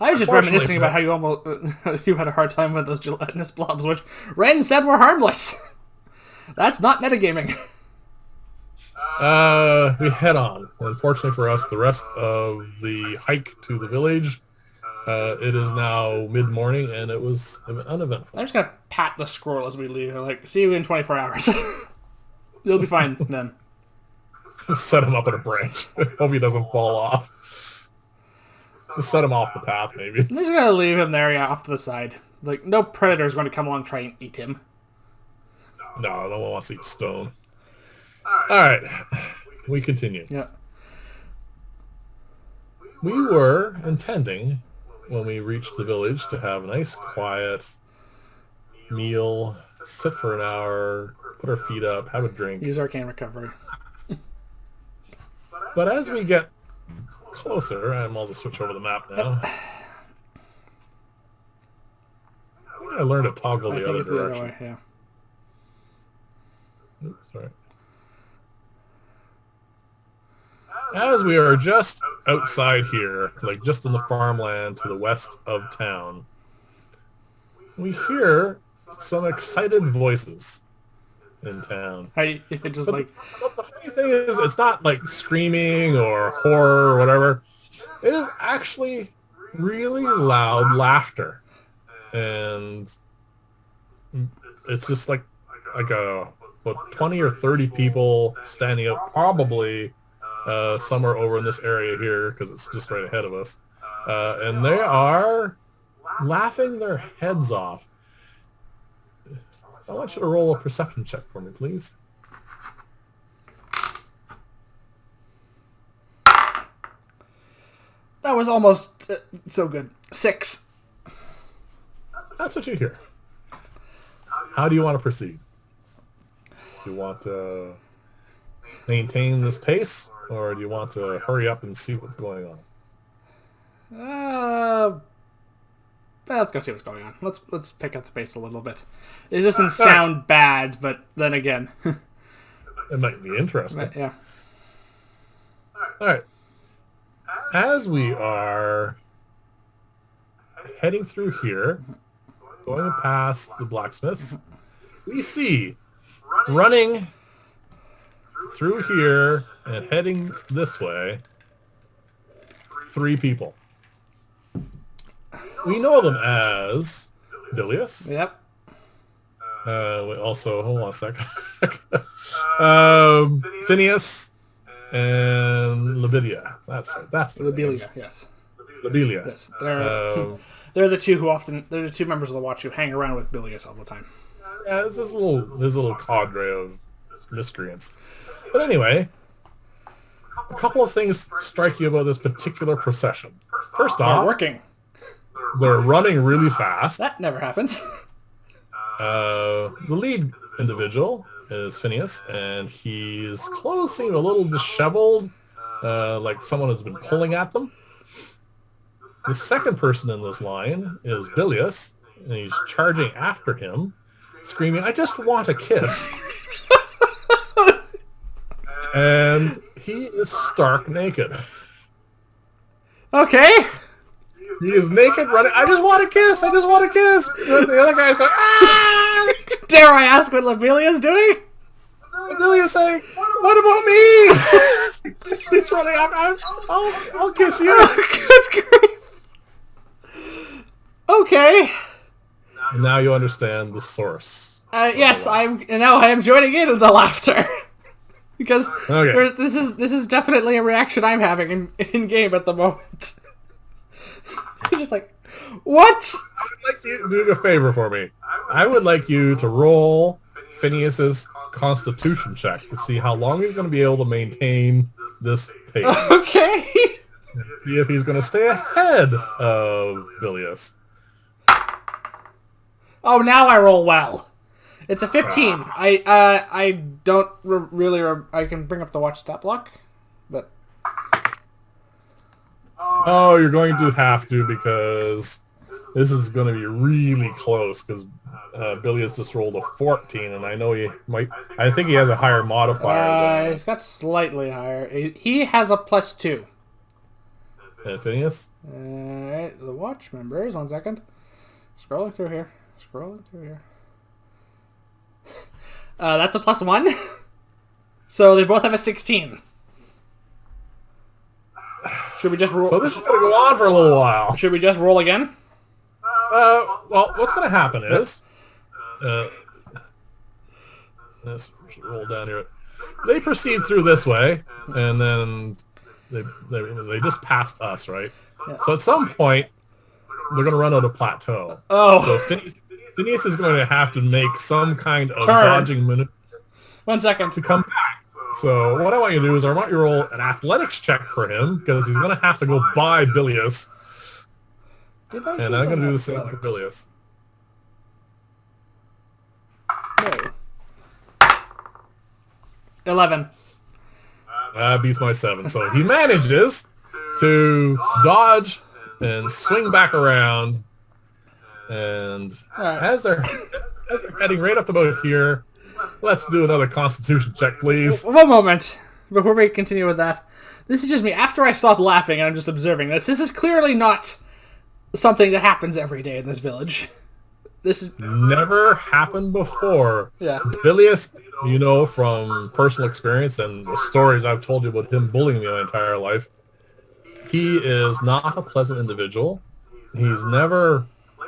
Speaker 1: I was just reminiscing about how you had a hard time with those gelatinous blobs, which Ren said were harmless. That's not metagaming.
Speaker 2: We head on. Unfortunately for us, the rest of the hike to the village, it is now mid-morning, and it was uneventful.
Speaker 1: I'm just going to pat the squirrel as we leave. Like, see you in 24 hours. You'll be fine then.
Speaker 2: Set him up in a branch. Hope he doesn't fall off. Just set him off the path, maybe.
Speaker 1: I'm just going to leave him there, off to the side. Like, no predator is going to come along and try and eat him.
Speaker 2: No, no one wants to eat stone. Alright, we continue.
Speaker 1: Yeah.
Speaker 2: We were intending, when we reached the village, to have a nice, quiet meal, sit for an hour, put our feet up, have a drink.
Speaker 1: Use arcane recovery.
Speaker 2: But as we get closer, I'm also switch over the map now. I learned to toggle the other direction.
Speaker 1: Way, yeah.
Speaker 2: Oops, sorry. As we are just outside here, like just in the farmland to the west of town, we hear some excited voices in town.
Speaker 1: The
Speaker 2: funny thing is, it's not like screaming or horror or whatever. It is actually really loud laughter, and it's just like about 20 or 30 people standing up, probably somewhere over in this area here, because it's just right ahead of us, and they are laughing their heads off. I want you to roll a perception check for me, please.
Speaker 1: That was almost so good. 6.
Speaker 2: That's what you hear. How do you want to proceed? Do you want to maintain this pace, or do you want to hurry up and see what's going on?
Speaker 1: Let's go see what's going on. Let's pick up the pace a little bit. It doesn't sound bad, but then again,
Speaker 2: it might be interesting.
Speaker 1: Yeah.
Speaker 2: All right. As we are heading through here, going past the blacksmiths, we see running through here and heading this way 3 people. We know them as Bilious.
Speaker 1: Yep.
Speaker 2: Also, hold on a second. Phineas and Labidia. That's right. That's the
Speaker 1: Bilious. Yes.
Speaker 2: Labilia.
Speaker 1: Yes. They're the two members of the Watch who hang around with Bilious all the time.
Speaker 2: Yeah, there's this little cadre of miscreants. But anyway, a couple of things strike you about this particular procession. First off, they're running really fast.
Speaker 1: That never happens.
Speaker 2: The lead individual is Phineas, and his clothes seem a little disheveled, like someone has been pulling at them. The second person in this line is Bilious, and he's charging after him, screaming, "I just want a kiss." And he is stark naked.
Speaker 1: Okay.
Speaker 2: He is naked, running. "I just want a kiss. I just want a kiss." And the other guy's going, "Ah!"
Speaker 1: Dare I ask what Labilia's doing?
Speaker 2: Labilia's saying, "What about me?" He's running. I'll kiss you.
Speaker 1: Good grief. Okay.
Speaker 2: And now you understand the source.
Speaker 1: Yes, I am joining in the laughter. Because this is definitely a reaction I'm having in game at the moment. He's just like, what?
Speaker 2: I would like you to do a favor for me. I would like you to roll Phineas's Constitution check to see how long he's going to be able to maintain this pace.
Speaker 1: Okay.
Speaker 2: See if he's going to stay ahead of Bilious.
Speaker 1: Oh, now I roll well. It's a 15. I don't really... I can bring up the watch stat block, but...
Speaker 2: Oh, you're going to have to because this is going to be really close because Bilious just rolled a 14, and I know he might... I think he has a higher modifier.
Speaker 1: He's got slightly higher. He has a +2.
Speaker 2: And Phineas?
Speaker 1: Alright, the watch members. 1 second. Scrolling through here. That's a +1. So they both have a 16. Should we just roll?
Speaker 2: So this is going to go on for a little while.
Speaker 1: Should we just roll again?
Speaker 2: Well, what's going to happen is... let's roll down here. They proceed through this way, and then they just passed us, right?
Speaker 1: Yeah.
Speaker 2: So at some point, they're going to run out of plateau.
Speaker 1: Oh.
Speaker 2: So Phineas is going to have to make some kind of
Speaker 1: Turn.
Speaker 2: dodging maneuver
Speaker 1: 1 second.
Speaker 2: to come back. So what I want you to do is I want you to roll an athletics check for him because he's going to have to go by Bilious. And I'm going to do the same for Bilious.
Speaker 1: No. 11.
Speaker 2: That beats my 7. So he manages to dodge and swing back around. And as they're heading right up about here, let's do another Constitution check, please.
Speaker 1: One moment before we continue with that. This is just me. After I stop laughing and I'm just observing this, this is clearly not something that happens every day in this village. This is
Speaker 2: never happened before.
Speaker 1: Yeah.
Speaker 2: Bilious, you know from personal experience and the stories I've told you about him bullying me my entire life, he is not a pleasant individual. He's never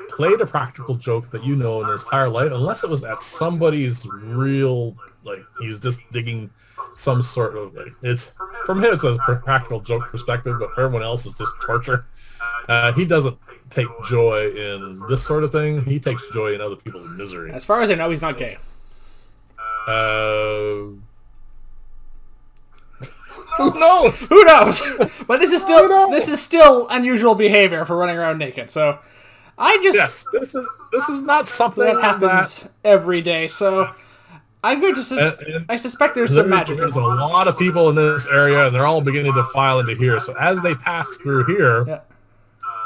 Speaker 2: played a practical joke that you know in his entire life, unless it was at somebody's real, like, he's just digging some sort of, like, it's, from him it's a practical joke perspective, but for everyone else it's just torture. He doesn't take joy in this sort of thing. He takes joy in other people's misery.
Speaker 1: As far as I know, he's not gay.
Speaker 2: Who knows?
Speaker 1: Who knows? But this is still unusual behavior for running around naked. So I just
Speaker 2: this is not something
Speaker 1: that happens every day. So I'm going to I suspect there's some magic.
Speaker 2: There's a lot of people in this area, and they're all beginning to file into here. So as they pass through here,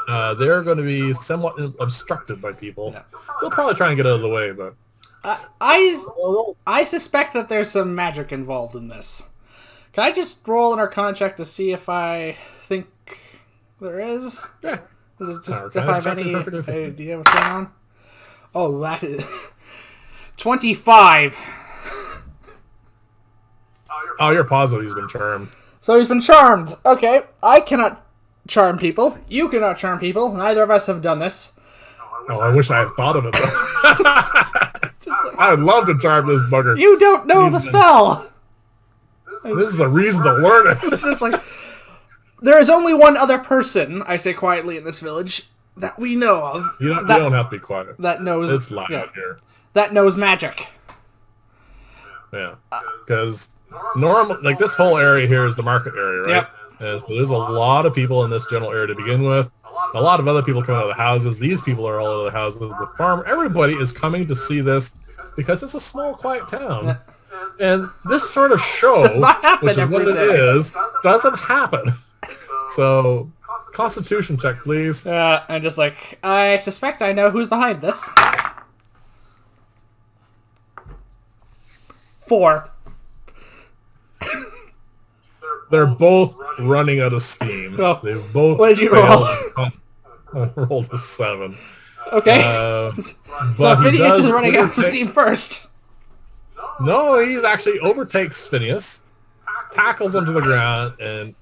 Speaker 2: they're going to be somewhat obstructed by people. Yeah. They'll probably try and get out of the way, but
Speaker 1: I suspect that there's some magic involved in this. Can I just roll an Arcana check to see if I think there is?
Speaker 2: Yeah.
Speaker 1: Is it just if I have any idea what's going on? Oh, that is 25.
Speaker 2: Oh, you're positive he's been charmed.
Speaker 1: So he's been charmed. Okay, I cannot charm people. You cannot charm people. Neither of us have done this.
Speaker 2: Oh, I wish I had thought of it, though. I would love to charm this bugger.
Speaker 1: You don't know the spell!
Speaker 2: This is a reason to learn it.
Speaker 1: It's like, there is only one other person, I say quietly, in this village that we know of.
Speaker 2: You don't have to be quiet.
Speaker 1: That knows...
Speaker 2: It's loud here.
Speaker 1: That knows magic.
Speaker 2: Yeah. Because like this whole area here is the market area, right?
Speaker 1: Yep.
Speaker 2: And so there's a lot of people in this general area to begin with. A lot of other people come out of the houses. These people are all out of the houses. The farm, everybody is coming to see this because it's a small, quiet town. Yeah. And this sort of show,
Speaker 1: does not happen
Speaker 2: which is what it is, doesn't happen. So, Constitution check, please.
Speaker 1: I'm just like, I suspect I know who's behind this. 4.
Speaker 2: They're both running out of steam.
Speaker 1: Oh.
Speaker 2: They've both.
Speaker 1: What did you roll?
Speaker 2: I rolled a 7.
Speaker 1: Okay. So Phineas is running out of steam first.
Speaker 2: No, he's actually overtakes Phineas, tackles him to the ground, and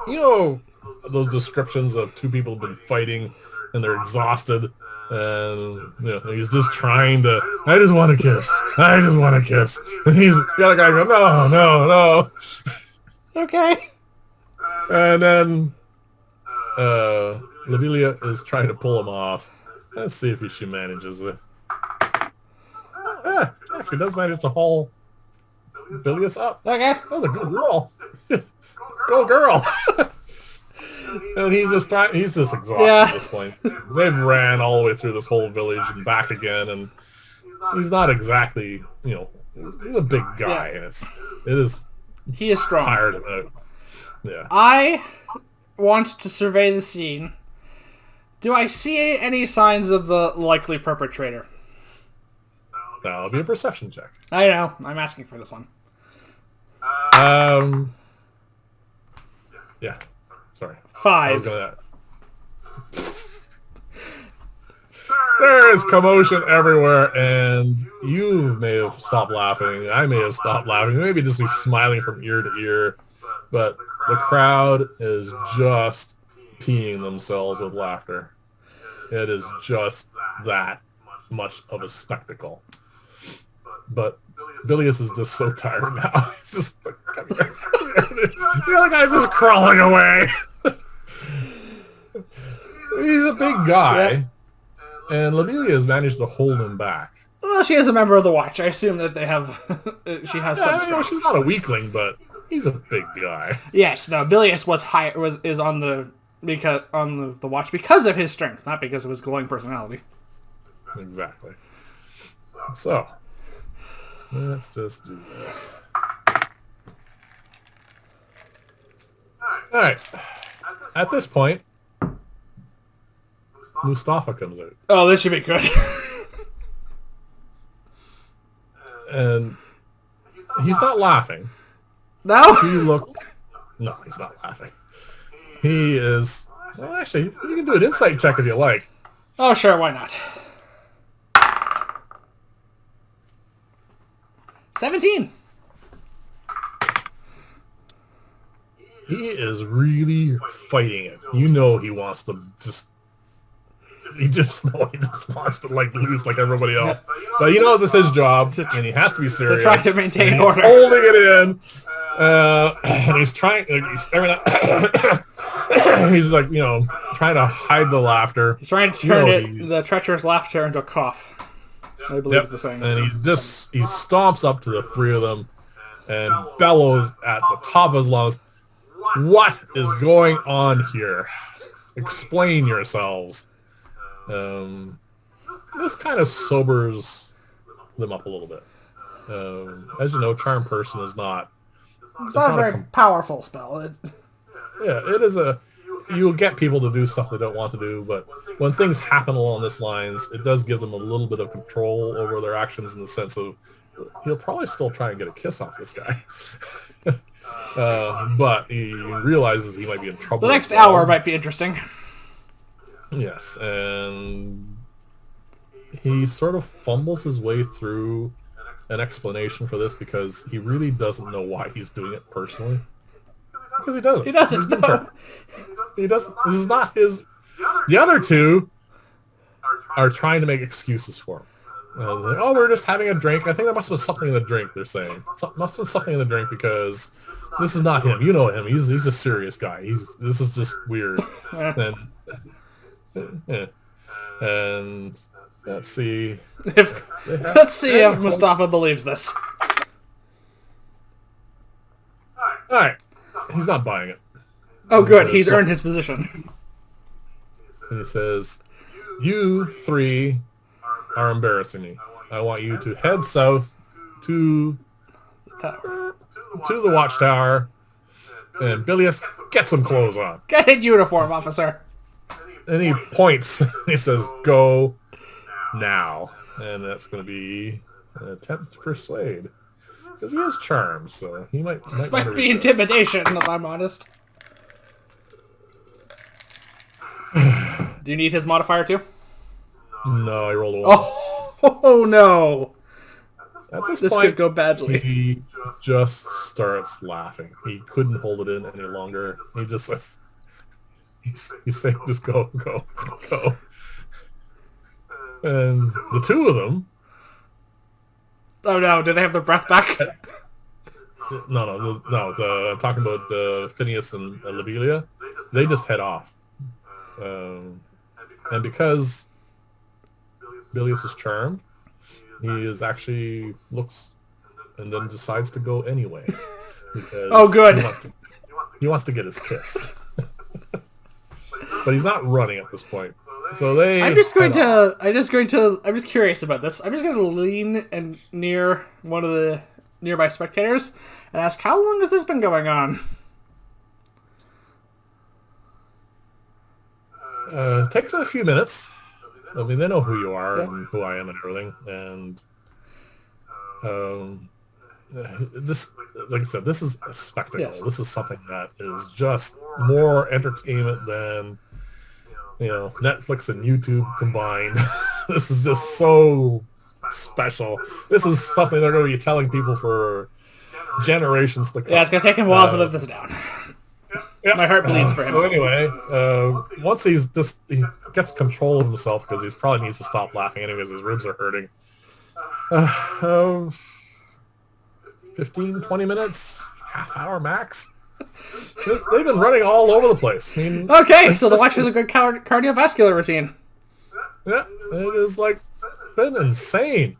Speaker 2: you know those descriptions of two people have been fighting and they're exhausted, and he's just trying to. I just want to kiss. I just want to kiss. And the other guy goes, no, no, no.
Speaker 1: Okay.
Speaker 2: And then Lavilia is trying to pull him off. Let's see if she manages it. Yeah, she does manage to haul Bilious up.
Speaker 1: Okay.
Speaker 2: That was a good roll. Go girl. And he's just exhausted
Speaker 1: Yeah.
Speaker 2: at this point. They've ran all the way through this whole village and back again, and he's not exactly, he's a big guy,
Speaker 1: Yeah.
Speaker 2: and it is
Speaker 1: He is strong.
Speaker 2: tired of it. Yeah.
Speaker 1: I want to survey the scene. Do I see any signs of the likely perpetrator?
Speaker 2: That'll be a perception check.
Speaker 1: I know. I'm asking for this one.
Speaker 2: Yeah. Sorry.
Speaker 1: 5.
Speaker 2: There is commotion everywhere, and you may have stopped laughing. I may have stopped laughing. Maybe just be smiling from ear to ear, but the crowd is just peeing themselves with laughter. It is just that much of a spectacle. But Bilious is just so tired now. He's just like, come here. The other guy's just crawling away. He's a big guy, and Lobelia has managed to hold him back.
Speaker 1: Well, she is a member of the Watch. I assume that they have. She has some strength.
Speaker 2: She's not a weakling, but he's a big guy.
Speaker 1: Yes, no. Bilious is on the Watch because of his strength, not because of his glowing personality.
Speaker 2: Exactly. So let's just do this. All right. At this point, Mustafa comes out.
Speaker 1: Oh, this should be good.
Speaker 2: And he's not laughing.
Speaker 1: No?
Speaker 2: No, he's not laughing. He is... Well, actually, you can do an insight check if you like.
Speaker 1: Oh, sure, why not? 17.
Speaker 2: He is really fighting it. You know he wants to just... He just wants to lose like everybody else. But he knows it's his job, and he has to be serious.
Speaker 1: To try to maintain order.
Speaker 2: He's holding it in. And he's trying... He's like, trying to hide the laughter.
Speaker 1: He's trying to turn the treacherous laughter into a cough. I believe is the saying.
Speaker 2: And he stomps up to the three of them and bellows at the top of his lungs, "What is going on here? Explain yourselves." This kind of sobers them up a little bit. As you know, Charm Person is not...
Speaker 1: It's not a very powerful spell.
Speaker 2: It is a... You'll get people to do stuff they don't want to do, but when things happen along this lines, it does give them a little bit of control over their actions in the sense of he'll probably still try and get a kiss off this guy. But he realizes he might be in trouble.
Speaker 1: The next hour might be interesting.
Speaker 2: Yes, and he sort of fumbles his way through an explanation for this because he really doesn't know why he's doing it personally. Because he doesn't.
Speaker 1: He doesn't know.
Speaker 2: He doesn't. This is not his... The other two are trying to make excuses for him. Oh, we're just having a drink. I think there must have been something in the drink, they're saying. Must have been something in the drink because this is not him. You know him. He's a serious guy. This is just weird. And let's see.
Speaker 1: Let's see if Mustafa believes this.
Speaker 2: All right. He's not buying it.
Speaker 1: Oh, good. He's earned his position.
Speaker 2: And he says, "You three are embarrassing me. I want you to head south to the watchtower, and Bilious, get some clothes on."
Speaker 1: Get in uniform, officer.
Speaker 2: And he points. He says, "Go now." And that's going to be an attempt to persuade. Because he has charm, so he might...
Speaker 1: This might be intimidation, if I'm honest. Do you need his modifier too?
Speaker 2: No, I rolled a 1.
Speaker 1: Oh no!
Speaker 2: At this
Speaker 1: This
Speaker 2: point,
Speaker 1: could go badly.
Speaker 2: he just starts laughing. He couldn't hold it in any longer. He just says... He's saying, just go. And the two of them...
Speaker 1: Oh no, do they have their breath back?
Speaker 2: No. I'm talking about Phineas and Lobelia. They just head off. And because Bilious is charmed, he is actually looks and then decides to go anyway. Because
Speaker 1: Oh, good.
Speaker 2: He wants to get his kiss. But he's not running at this point. So they.
Speaker 1: I'm just curious about this. I'm just going to lean and near one of the nearby spectators and ask, how long has this been going on?
Speaker 2: Takes a few minutes. I mean, they know who you are and who I am and everything. And this, like I said, this is a spectacle.
Speaker 1: Yes.
Speaker 2: This is something that is just more entertainment than, Netflix and YouTube combined. This is just so special. This is something they're going to be telling people for generations to come.
Speaker 1: Yeah, it's going to take him a while to live this down.
Speaker 2: Yep.
Speaker 1: My heart bleeds for him.
Speaker 2: So anyway, once he gets control of himself, because he probably needs to stop laughing anyways, his ribs are hurting. 15, 20 minutes, half hour max. They've been running all over the place. I mean,
Speaker 1: okay, so the watch has a good cardiovascular routine.
Speaker 2: Yeah, it is been insane.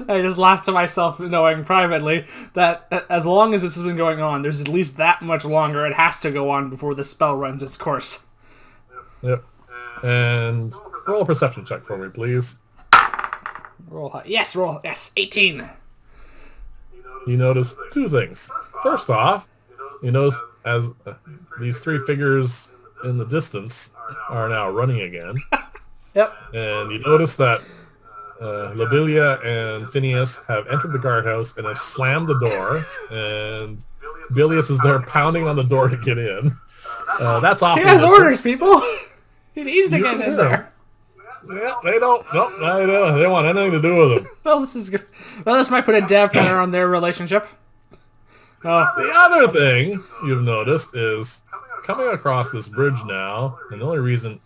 Speaker 1: I just laughed to myself knowing privately that as long as this has been going on, there's at least that much longer it has to go on before the spell runs its course.
Speaker 2: Yep. And roll a perception check for me, please.
Speaker 1: Roll high. Yes, roll. Yes, 18.
Speaker 2: You notice two things. First off, you notice as these three figures in the distance are now running again.
Speaker 1: Yep.
Speaker 2: And you notice that Lobelia and Phineas have entered the guardhouse and have slammed the door, and Bilious is there pounding on the door to get in. That's off.
Speaker 1: He has orders, people. He needs to get in there.
Speaker 2: Yeah, they don't. Nope, they don't. They want anything to do with him.
Speaker 1: Well, this is good. Well, this might put a dampener on their relationship. Oh.
Speaker 2: The other thing you've noticed is coming across this bridge now, and the only reason,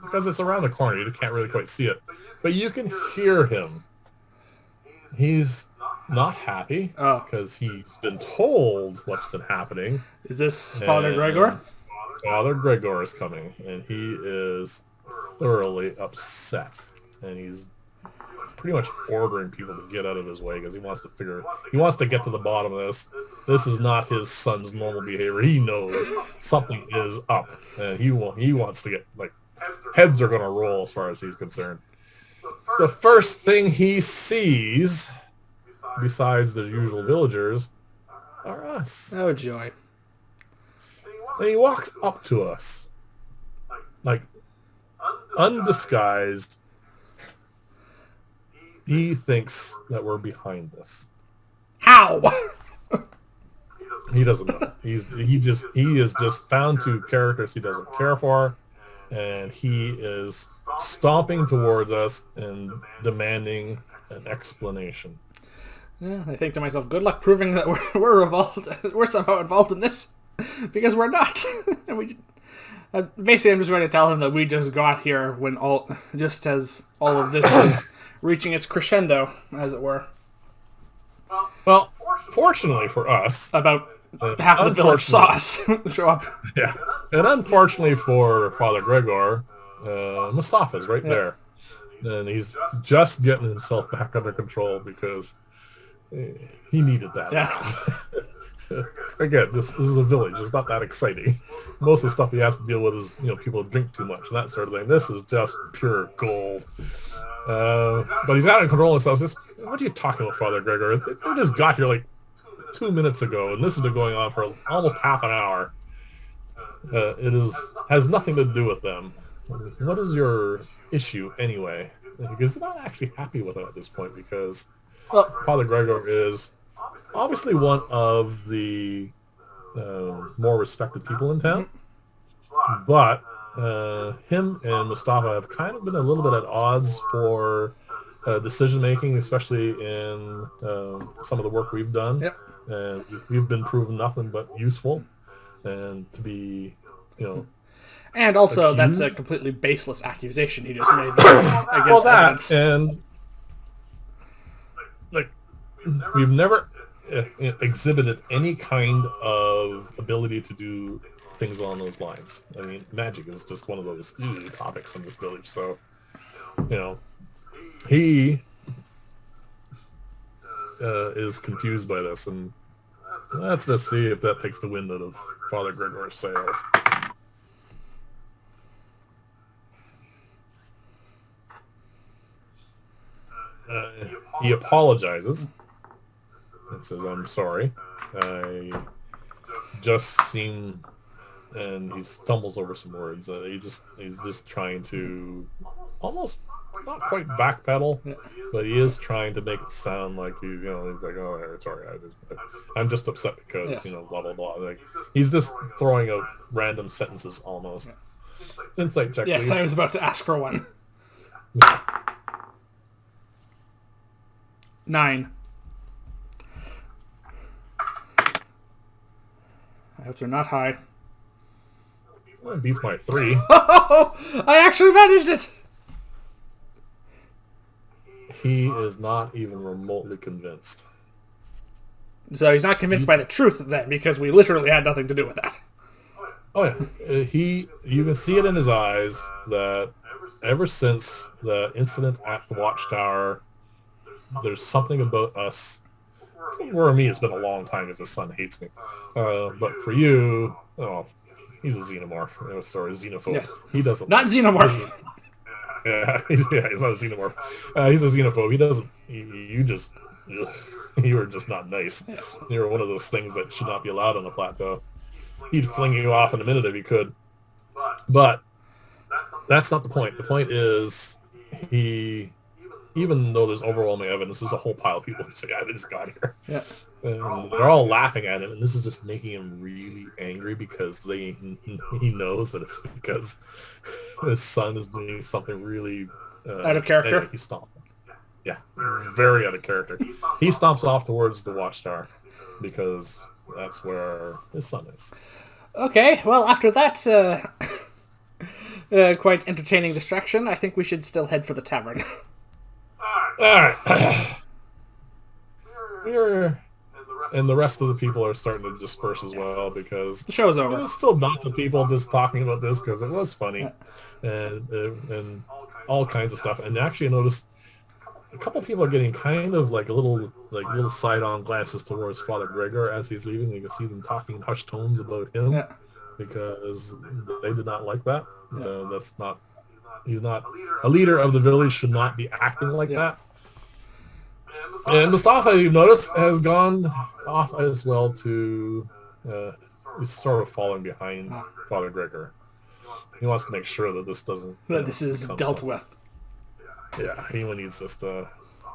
Speaker 2: because it's around the corner, you can't really quite see it, but you can hear him. He's not happy because he's been told what's been happening.
Speaker 1: Is this Father Gregor?
Speaker 2: Father Gregor is coming, and he is thoroughly upset, and he's pretty much ordering people to get out of his way because he wants to get to the bottom of this. This is not his son's normal behavior. He knows something is up, and he wants to get, heads are going to roll as far as he's concerned. The first thing he sees, besides the usual villagers, are us.
Speaker 1: Oh, joy.
Speaker 2: And he walks up to us, undisguised. He thinks that we're behind this.
Speaker 1: How?
Speaker 2: He doesn't know. He is just found two characters he doesn't care for, and he is stomping towards us and demanding an explanation.
Speaker 1: Yeah, I think to myself, good luck proving that we're somehow involved in this, because we're not. And basically, I'm just going to tell him that we just got here when as all of this was reaching its crescendo, as it were.
Speaker 2: Well, fortunately for us,
Speaker 1: about half of the village saw us show up.
Speaker 2: Yeah, and unfortunately for Father Gregor, Mustafa's right there, and he's just getting himself back under control because he needed that.
Speaker 1: Yeah.
Speaker 2: Again, this is a village. It's not that exciting. Most of the stuff he has to deal with is, people drink too much and that sort of thing. This is just pure gold. But he's got to control himself. What are you talking about, Father Gregor? They just got here 2 minutes ago, and this has been going on for almost half an hour. Has nothing to do with them. What is your issue anyway? Because he's not actually happy with it at this point, because Father Gregor is obviously one of the more respected people in town, but him and Mustafa have kind of been a little bit at odds for decision making, especially in some of the work we've done.
Speaker 1: Yep.
Speaker 2: And we've been proven nothing but useful, and to be,
Speaker 1: and also
Speaker 2: accused.
Speaker 1: That's a completely baseless accusation he just made against evidence.
Speaker 2: And we've never exhibited any kind of ability to do things along those lines. I mean, magic is just one of those topics in this village. So, he is confused by this, and let's just see if that takes the wind out of Father Gregor's sails. He apologizes and says, "I'm sorry. I just seem," and he stumbles over some words. He's just trying to almost not quite backpedal, but he is trying to make it sound like he's like, "Oh, sorry, I'm just upset because blah blah blah." Like he's just throwing out random sentences almost. Insight check,
Speaker 1: yes,
Speaker 2: please.
Speaker 1: I was about to ask for one. 9. I hope they're not high.
Speaker 2: Well, it beats my 3.
Speaker 1: I actually managed it!
Speaker 2: He is not even remotely convinced.
Speaker 1: So he's not convinced by the truth then, because we literally had nothing to do with that.
Speaker 2: Oh yeah, you can see it in his eyes that ever since the incident at the Watchtower, there's something about us. For me, it's been a long time because his son hates me. But for you, he's a xenomorph. Sorry, xenophobe.
Speaker 1: Yes.
Speaker 2: He doesn't.
Speaker 1: Not xenomorph.
Speaker 2: Yeah, he's not a xenomorph. He's a xenophobe. He doesn't. You were just not nice.
Speaker 1: Yes.
Speaker 2: You were one of those things that should not be allowed on the plateau. He'd fling you off in a minute if he could. But that's not the point. The point is even though there's overwhelming evidence, there's a whole pile of people who say, they just got here.
Speaker 1: Yeah.
Speaker 2: And they're all laughing at him, and this is just making him really angry because he knows that it's because his son is doing something really
Speaker 1: out of character.
Speaker 2: He stomps. Yeah, very out of character. He stomps off towards the Watchtower because that's where his son is.
Speaker 1: Okay, well, after that quite entertaining distraction, I think we should still head for the tavern.
Speaker 2: Alright. And the rest of the people are starting to disperse as well because
Speaker 1: the show's over.
Speaker 2: There's still lots of people just talking about this because it was funny and all kinds of stuff. And actually I noticed a couple people are getting kind of like little side-on glances towards Father Gregor as he's leaving. You can see them talking in hushed tones about him because they did not like that. He's not a leader of the village, should not be acting like that. And Mustafa, you've noticed, has gone off as well to he's sort of falling behind Father Gregor. He wants to make sure that this doesn't
Speaker 1: this is dealt with.
Speaker 2: Yeah, he needs this to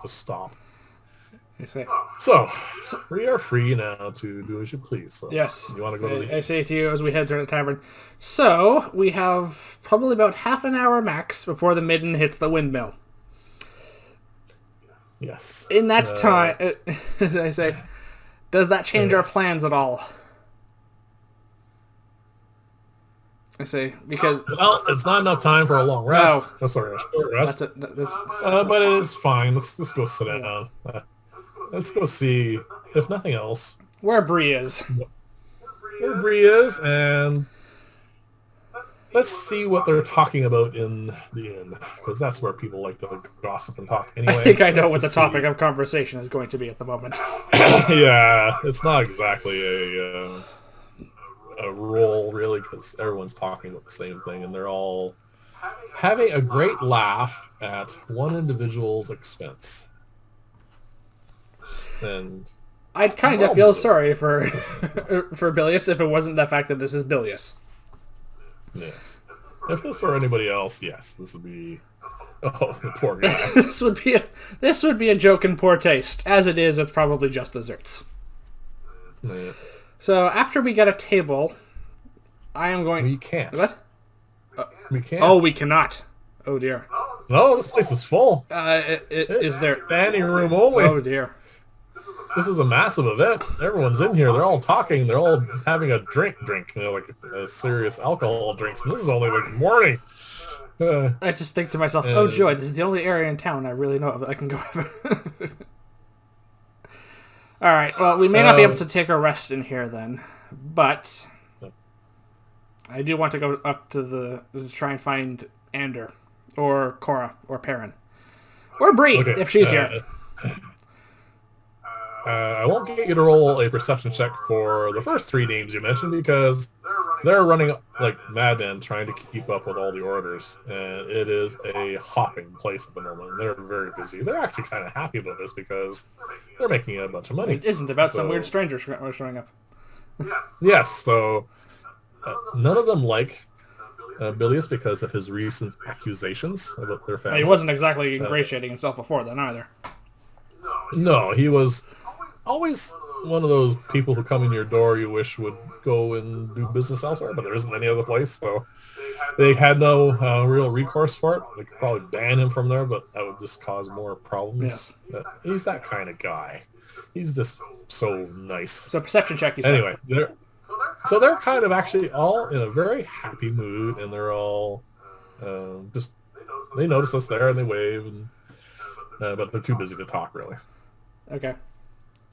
Speaker 2: stop.
Speaker 1: I say.
Speaker 2: So we are free now to do as you please. So
Speaker 1: yes.
Speaker 2: You want to go to the...
Speaker 1: I say to you as we head to the tavern. So we have probably about half an hour max before the midden hits the windmill.
Speaker 2: Yes.
Speaker 1: In that time, I say, does that change our plans at all? I say, because...
Speaker 2: Well, it's not enough time for a long rest. Oh, sorry, a short rest. But it is fine. Let's just go sit down. Let's go see, if nothing else...
Speaker 1: where Bree is.
Speaker 2: Where Bree is, and... let's see what they're talking about in the inn, because that's where people like to gossip and talk anyway.
Speaker 1: I think I know what the topic of conversation is going to be at the moment.
Speaker 2: Yeah, it's not exactly a role, really, because everyone's talking about the same thing, and they're all having a great laugh at one individual's expense. And
Speaker 1: I'd kind of feel sorry for Bilious if it wasn't the fact that this is Bilious.
Speaker 2: Yes. If this were anybody else, yes, this would be... oh, the poor guy.
Speaker 1: This would be a joke in poor taste. As it is, it's probably just desserts.
Speaker 2: Yeah.
Speaker 1: So after we get a table, I am going...
Speaker 2: We can't.
Speaker 1: What?
Speaker 2: We can't.
Speaker 1: Oh, we cannot. Oh, dear.
Speaker 2: No, this place is full.
Speaker 1: Is there...
Speaker 2: standing room only.
Speaker 1: Oh, dear.
Speaker 2: This is a massive event. Everyone's in here. They're all talking. They're all having a drink, like a serious alcohol drinks. And this is only like morning.
Speaker 1: I just think to myself, oh joy, this is the only area in town I really know of that I can go over. Alright, well, we may not be able to take a rest in here then. But I do want to go up to try and find Ander. Or Cora. Or Perrin. Or Bree, if she's here.
Speaker 2: I won't get you to roll a perception check for the first three names you mentioned because they're running like madmen trying to keep up with all the orders, and it is a hopping place at the moment. They're very busy. They're actually kind of happy about this because they're making a bunch of money.
Speaker 1: It isn't about some
Speaker 2: So,
Speaker 1: weird stranger showing up.
Speaker 2: yes, so none of them like Bilious because of his recent accusations about their family.
Speaker 1: He wasn't exactly ingratiating himself before then either.
Speaker 2: No, he was always one of those people who come in your door you wish would go and do business elsewhere, but there isn't any other place, so they had no real recourse for it. They could probably ban him from there, but that would just cause more problems.
Speaker 1: Yes.
Speaker 2: He's that kind of guy. He's just so nice.
Speaker 1: So perception check, you said.
Speaker 2: Anyway, they're kind of actually all in a very happy mood, and they're all just, they notice us there and they wave, and but they're too busy to talk, really.
Speaker 1: Okay.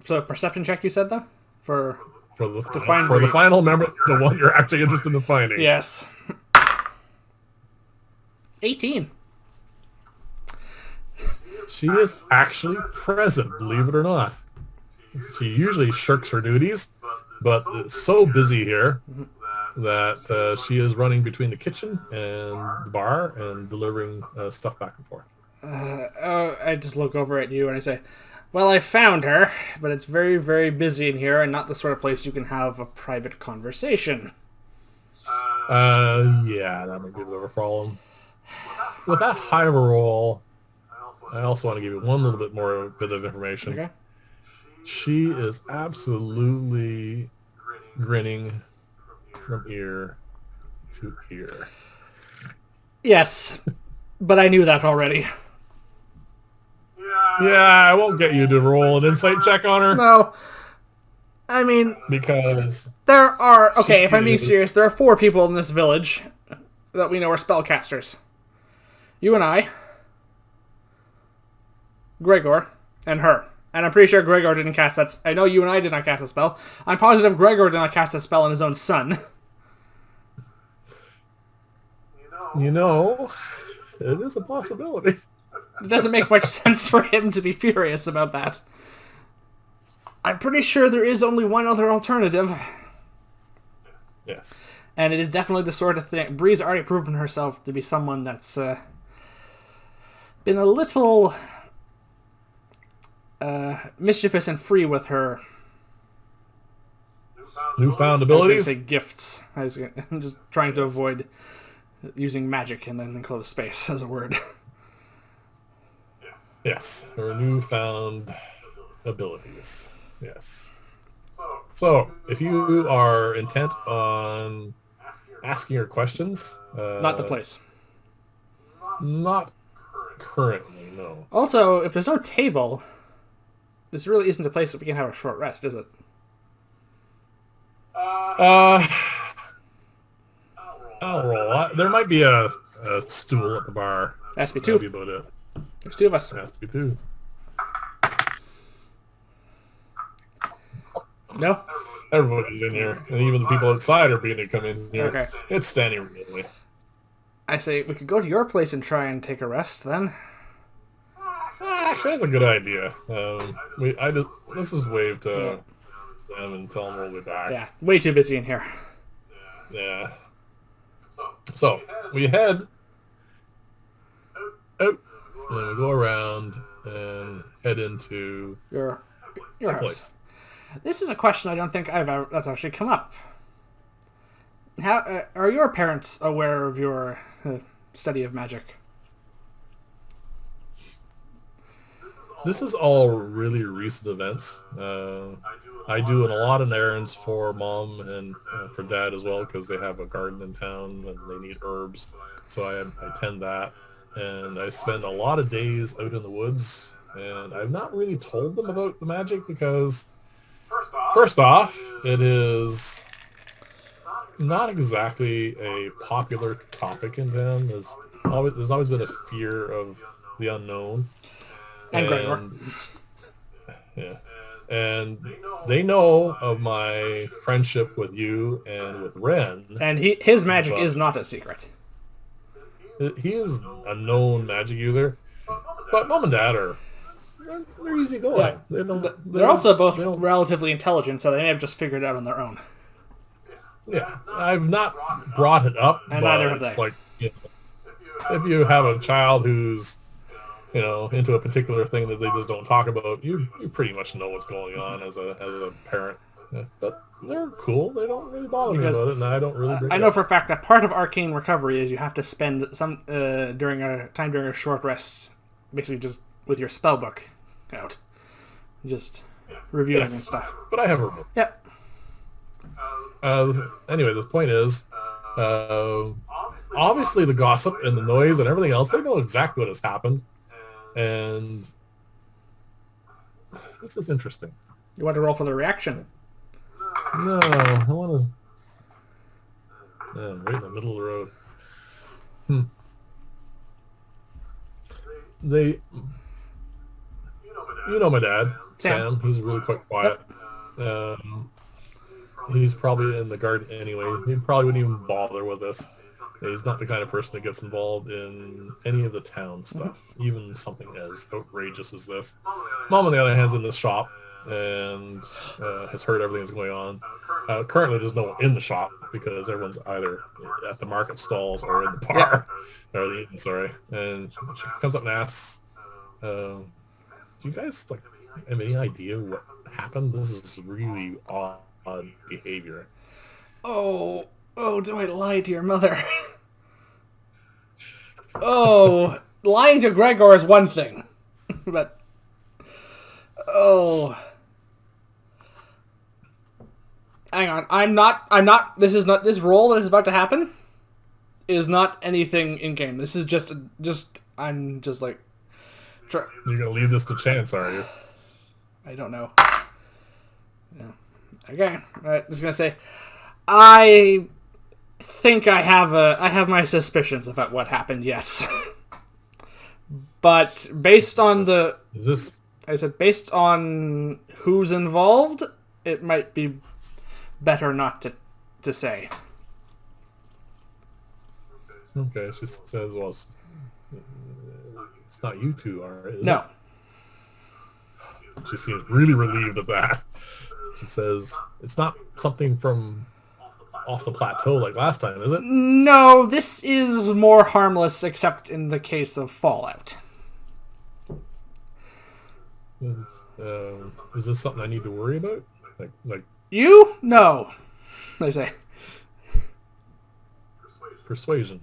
Speaker 1: So perception check, you said, though? For
Speaker 2: the final member, the one you're actually interested in finding.
Speaker 1: Yes. 18.
Speaker 2: She is actually present, believe it or not. She usually shirks her duties, but it's so busy here that she is running between the kitchen and the bar and delivering stuff back and forth.
Speaker 1: I just look over at you and I say, well, I found her, but it's very, very busy in here and not the sort of place you can have a private conversation.
Speaker 2: Yeah, that might be a bit of a problem. With that high of a roll, I also want to give you one little bit more bit of information.
Speaker 1: Okay.
Speaker 2: She is absolutely grinning from ear to ear.
Speaker 1: Yes, but I knew that already.
Speaker 2: Yeah, I won't get you to roll an insight check on her.
Speaker 1: No. I mean,
Speaker 2: because
Speaker 1: there are... Okay, if I'm being serious, there are 4 people in this village that we know are spellcasters. You and I, Gregor, and her. And I'm pretty sure Gregor didn't cast that... I know you and I did not cast a spell. I'm positive Gregor did not cast a spell on his own son.
Speaker 2: You know, it is a possibility.
Speaker 1: It doesn't make much sense for him to be furious about that. I'm pretty sure there is only one other alternative.
Speaker 2: Yes.
Speaker 1: And it is definitely the sort of thing... Bree's already proven herself to be someone that's been a little mischievous and free with her
Speaker 2: newfound
Speaker 1: I
Speaker 2: abilities.
Speaker 1: was going to say gifts. I'm just trying to avoid using magic in an enclosed space as a word.
Speaker 2: Yes, her newfound abilities. Yes. So, if you are intent on asking her questions...
Speaker 1: Not the place.
Speaker 2: Not currently, no.
Speaker 1: Also, if there's no table, this really isn't a place that we can have a short rest, is it?
Speaker 2: I'll roll. There might be a stool at the bar.
Speaker 1: Has to be 2.
Speaker 2: That'll be about it.
Speaker 1: There's 2 of us.
Speaker 2: It has to be 2.
Speaker 1: No?
Speaker 2: Everybody's in here, and even the people outside are beginning to come in here.
Speaker 1: Okay.
Speaker 2: It's standing room only.
Speaker 1: I say, we could go to your place and try and take a rest, then.
Speaker 2: Actually, that's a good idea. Let's just wave to them and tell them we'll be back.
Speaker 1: Yeah, way too busy in here.
Speaker 2: Yeah. So, we head out, and then we go around and head into
Speaker 1: Your house.
Speaker 2: place.
Speaker 1: This is a question I don't think that's actually come up. How are your parents aware of your study of magic?
Speaker 2: This is all really recent events. I do a lot of errands for Mom and for Dad as well because they have a garden in town and they need herbs. So I tend that. And I spend a lot of days out in the woods. And I've not really told them about the magic because, first off, it is not exactly a popular topic in town. There's always been a fear of the unknown.
Speaker 1: And Gregor.
Speaker 2: Yeah. And they know of my friendship with you and with Ren.
Speaker 1: And his magic is not a secret.
Speaker 2: He is a known magic user. But Mom and Dad are they're easy going.
Speaker 1: Yeah. They're also both relatively intelligent, so they may have just figured it out on their own.
Speaker 2: Yeah, I've not brought it up,
Speaker 1: And
Speaker 2: but
Speaker 1: neither have
Speaker 2: it's
Speaker 1: they.
Speaker 2: like, if you have a child who's, into a particular thing that they just don't talk about, you pretty much know what's going on as a parent. Yeah, but they're cool. They don't really bother me about it, and I don't really bring
Speaker 1: I
Speaker 2: it
Speaker 1: know
Speaker 2: up.
Speaker 1: for a fact that part of arcane recovery is you have to spend some during a short rest, basically just with your spell book out, just reviewing and stuff.
Speaker 2: But I have a
Speaker 1: Yep.
Speaker 2: Anyway, the point is, obviously the gossip and the noise and everything else, they know exactly what has happened. And this is interesting.
Speaker 1: You want to roll for the reaction?
Speaker 2: No, I want to... right in the middle of the road. They... You know my dad, Sam. He's really quite quiet. Yep. He's probably in the garden anyway. He probably wouldn't even bother with this. He's not the kind of person that gets involved in any of the town stuff, even something as outrageous as this. Mom, on the other hand, is in the shop and has heard everything that's going on. Currently, there's no one in the shop because everyone's either at the market stalls or in the bar. Or the inn, sorry. And she comes up and asks, do you guys have any idea what happened? This is really odd behavior.
Speaker 1: Oh, do I lie to your mother? Oh, lying to Gregor is one thing. But, hang on. I'm not, this roll that is about to happen is not anything in game. This is I'm just like...
Speaker 2: You're going to leave this to chance, are you?
Speaker 1: I don't know. Yeah. Okay. I'm just going to say, I think I have my suspicions about what happened, yes. But based on based on who's involved, it might be better not to say.
Speaker 2: Okay, she says, well, it's not you two, are it?
Speaker 1: No.
Speaker 2: She seems really relieved at that. She says, it's not something from off the plateau like last time, is it?
Speaker 1: No, this is more harmless, except in the case of Fallout.
Speaker 2: Is this something I need to worry about? Like
Speaker 1: you? No. They say.
Speaker 2: Persuasion.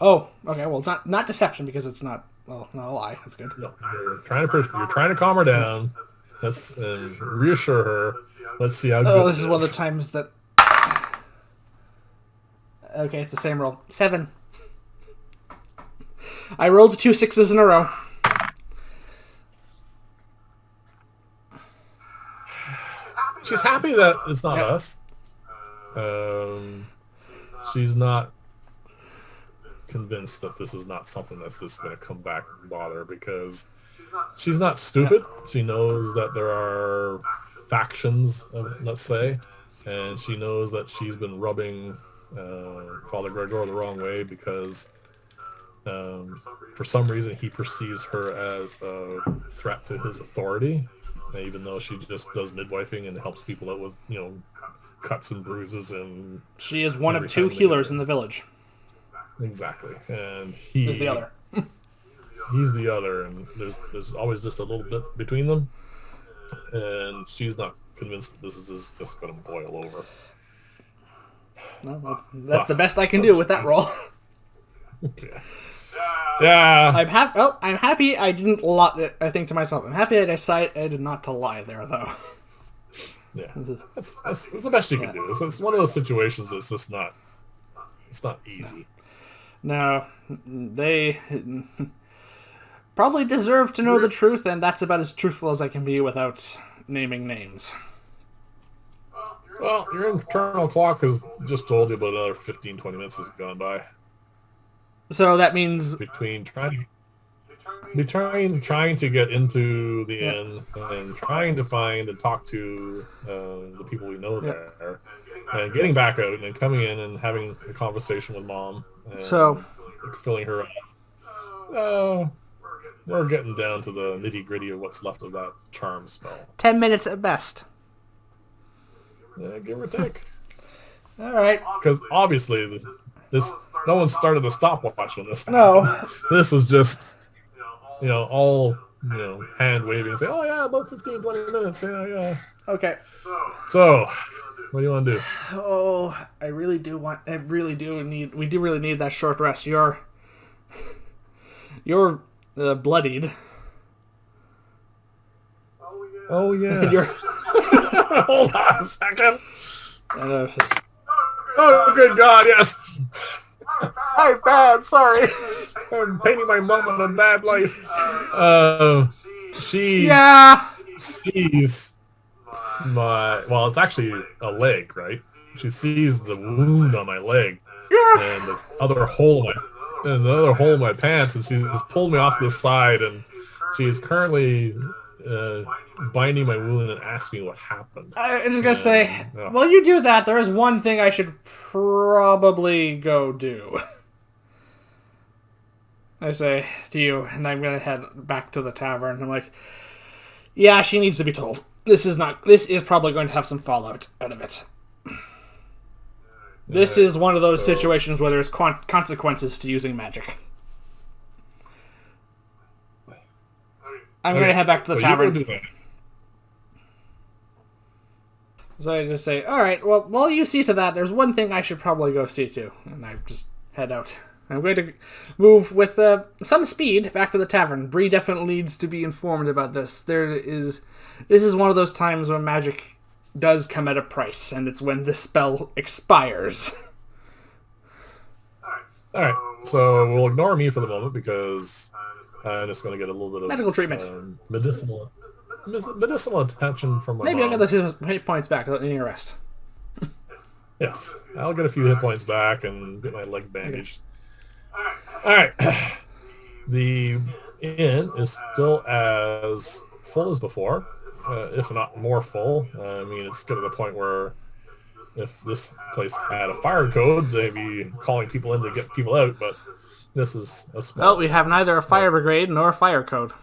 Speaker 1: Oh, okay. Well, it's not deception because it's not. Well, not a lie. That's good.
Speaker 2: No, you're trying to calm her down. Let's reassure her. Let's see how good.
Speaker 1: Oh, this is one of the times that. Okay, it's the same roll. 7. I rolled 2 6s in a row.
Speaker 2: She's happy that it's not us. She's not convinced that this is not something that's just going to come back and bother, because she's not stupid. Yeah. She knows that there are factions, let's say, and she knows that she's been rubbing Father Gregor the wrong way because for some reason he perceives her as a threat to his authority, even though she just does midwifing and helps people out with, cuts and bruises. And
Speaker 1: she is one of 2 healers in the village.
Speaker 2: Exactly, and he's
Speaker 1: the other.
Speaker 2: He's the other, and there's always just a little bit between them, and she's not convinced that this is just going to boil over.
Speaker 1: No, that's the best I can do with that roll.
Speaker 2: Yeah.
Speaker 1: I'm happy I didn't lie. I think to myself, I'm happy I decided not to lie there, though.
Speaker 2: Yeah, that's the best you can do. It's one of those situations that's just not. It's not easy.
Speaker 1: No, they probably deserve to know the truth, and that's about as truthful as I can be without naming names.
Speaker 2: Well, your internal clock has just told you about another 15, 20 minutes has gone by.
Speaker 1: So that means
Speaker 2: between trying to get into the inn and trying to find and talk to the people we know there, and getting back out and then coming in and having a conversation with Mom, and
Speaker 1: so
Speaker 2: filling her up. we're getting down to the nitty-gritty of what's left of that charm spell.
Speaker 1: 10 minutes at best.
Speaker 2: Yeah, give or take.
Speaker 1: All right.
Speaker 2: Because obviously, this no one started a stopwatch on this.
Speaker 1: No.
Speaker 2: This was just, all, hand waving and say, oh yeah, about 15, 20 minutes. Yeah.
Speaker 1: Okay.
Speaker 2: So, what do you want to do?
Speaker 1: Oh, we do really need that short rest. You're bloodied.
Speaker 2: Oh yeah.
Speaker 1: You're
Speaker 2: Hold on a second.
Speaker 1: and,
Speaker 2: Oh, good God, yes. I'm bad, sorry. I'm painting my mom in a bad light. She sees well, it's actually a leg, right? She sees the wound on my leg and the other hole in my pants, and she's pulled me off to the side, and she is currently binding my wound and asking me what happened.
Speaker 1: I'm just gonna say, while you do that, there is one thing I should probably go do. I say to you, and I'm gonna head back to the tavern. I'm like, yeah, she needs to be told. This is probably going to have some fallout out of it. This is one of those situations where there's consequences to using magic. I'm going to head back to the tavern. So I just say, all right, well, while you see to that, there's one thing I should probably go see to. And I just head out. I'm going to move with some speed back to the tavern. Bree definitely needs to be informed about this. This is one of those times when magic does come at a price, and it's when this spell expires.
Speaker 2: All right, so we'll ignore me for the moment because I'm just going to get a little bit of
Speaker 1: medical treatment,
Speaker 2: medicinal attention from my
Speaker 1: Maybe
Speaker 2: mom.
Speaker 1: I'll get those hit points back without needing a rest.
Speaker 2: Yes, I'll get a few hit points back and get my leg bandaged. Okay. All right, the inn is still as full as before, if not more full. I mean, it's getting to the point where if this place had a fire code, they'd be calling people in to get people out, but this is a small...
Speaker 1: Well, we have neither a fire brigade nor a fire code.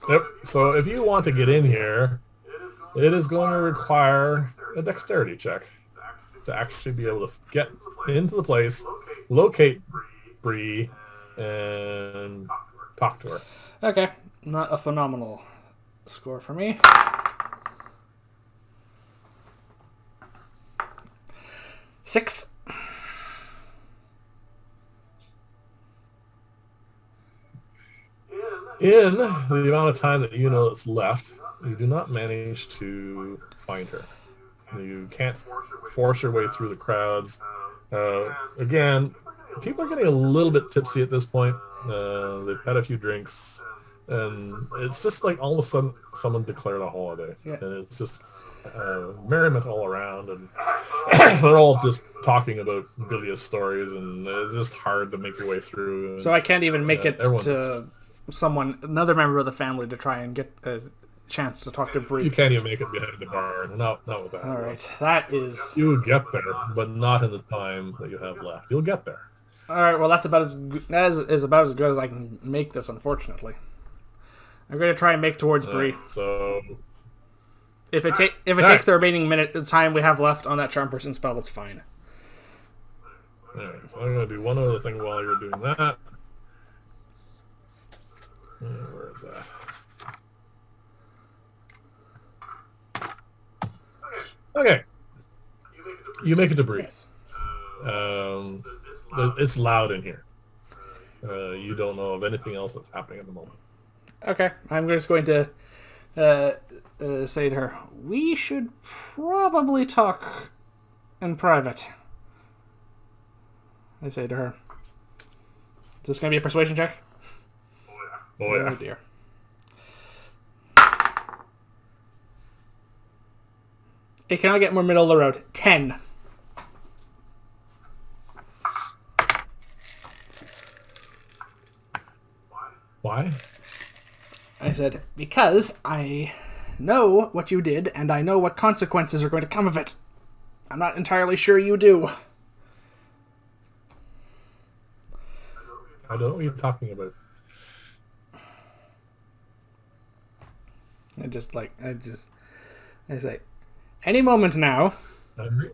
Speaker 2: Yep, so if you want to get in here, it is going to require a dexterity check to actually be able to get into the place, locate Bree, and talk to her.
Speaker 1: Okay, not a phenomenal score for me. 6.
Speaker 2: In the amount of time that you know that's left, you do not manage to find her. You can't force your way through the crowds. Again, people are getting a little bit tipsy at this point. They've had a few drinks, and it's just like all of a sudden someone declared a holiday. Yeah. And it's just merriment all around, and they're all just talking about Bilious stories, and it's just hard to make your way through.
Speaker 1: So I can't even make it to another member of the family to try and get a chance to talk to Bree.
Speaker 2: You can't even make it behind the bar. Not with that.
Speaker 1: All right, that is...
Speaker 2: You would get there, but not in the time that you have left. You'll get there.
Speaker 1: All right, well, that's about as good as I can make this, unfortunately. I'm going to try and make towards Bree.
Speaker 2: So...
Speaker 1: If it takes the remaining the time we have left on that charm person spell, that's fine.
Speaker 2: All right, so I'm going to do one other thing while you're doing that. Where is that? Okay. You make it to Bree.
Speaker 1: Yes.
Speaker 2: It's loud in here. You don't know of anything else that's happening at the moment.
Speaker 1: Okay, I'm just going to say to her, we should probably talk in private. I say to her. Is this going to be a persuasion check?
Speaker 2: Oh, yeah.
Speaker 1: Oh, dear. It cannot get more middle of the road. 10.
Speaker 2: Why?
Speaker 1: I said, because I know what you did, and I know what consequences are going to come of it. I'm not entirely sure you do.
Speaker 2: I don't know what you're talking about.
Speaker 1: I say, any moment now.
Speaker 2: I'm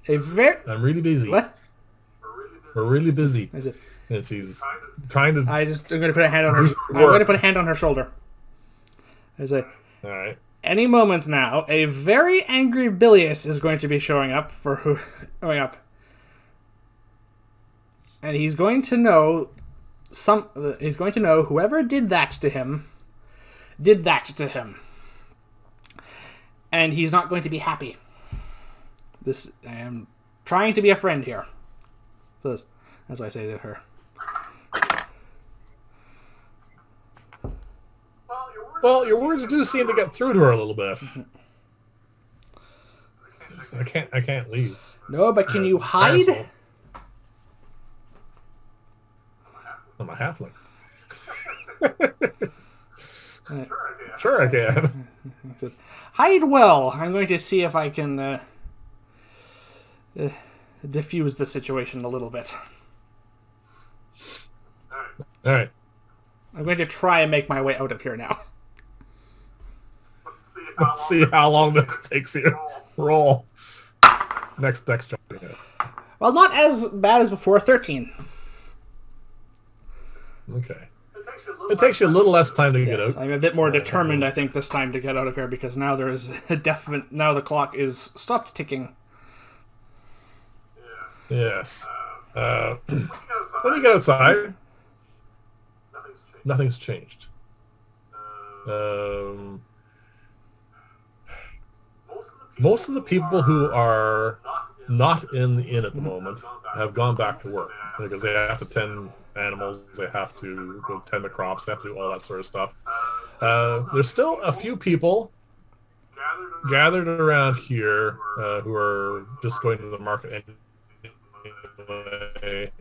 Speaker 2: really busy.
Speaker 1: What?
Speaker 2: We're really busy.
Speaker 1: I said,
Speaker 2: and she's trying to.
Speaker 1: I'm going to put a hand on her. I'm going to put a hand on her shoulder. I say,
Speaker 2: all right.
Speaker 1: Any moment now, a very angry Bilious is going to be showing up and he's going to know whoever did that to him. And he's not going to be happy. I am trying to be a friend here. So that's what I say to her.
Speaker 2: Well, your words do seem to get through to her a little bit. I can't leave.
Speaker 1: No, but can you hide?
Speaker 2: I'm a halfling. Sure I can.
Speaker 1: Hide well. I'm going to see if I can diffuse the situation a little bit.
Speaker 2: All right.
Speaker 1: I'm going to try and make my way out of here now.
Speaker 2: Let's see how long this takes you. Roll. Next job.
Speaker 1: Well, not as bad as before. 13.
Speaker 2: Okay. It takes you a little less time to get out.
Speaker 1: I'm a bit more determined, I think, this time to get out of here because now there is a definite. Now the clock is stopped ticking.
Speaker 2: Yes. When you get outside, nothing's changed. Most of the people who are not in the inn at the moment have gone back to work because they have to tend animals, they have to go tend the crops, they have to do all that sort of stuff. There's still a few people gathered around here who are just going to the market anyway,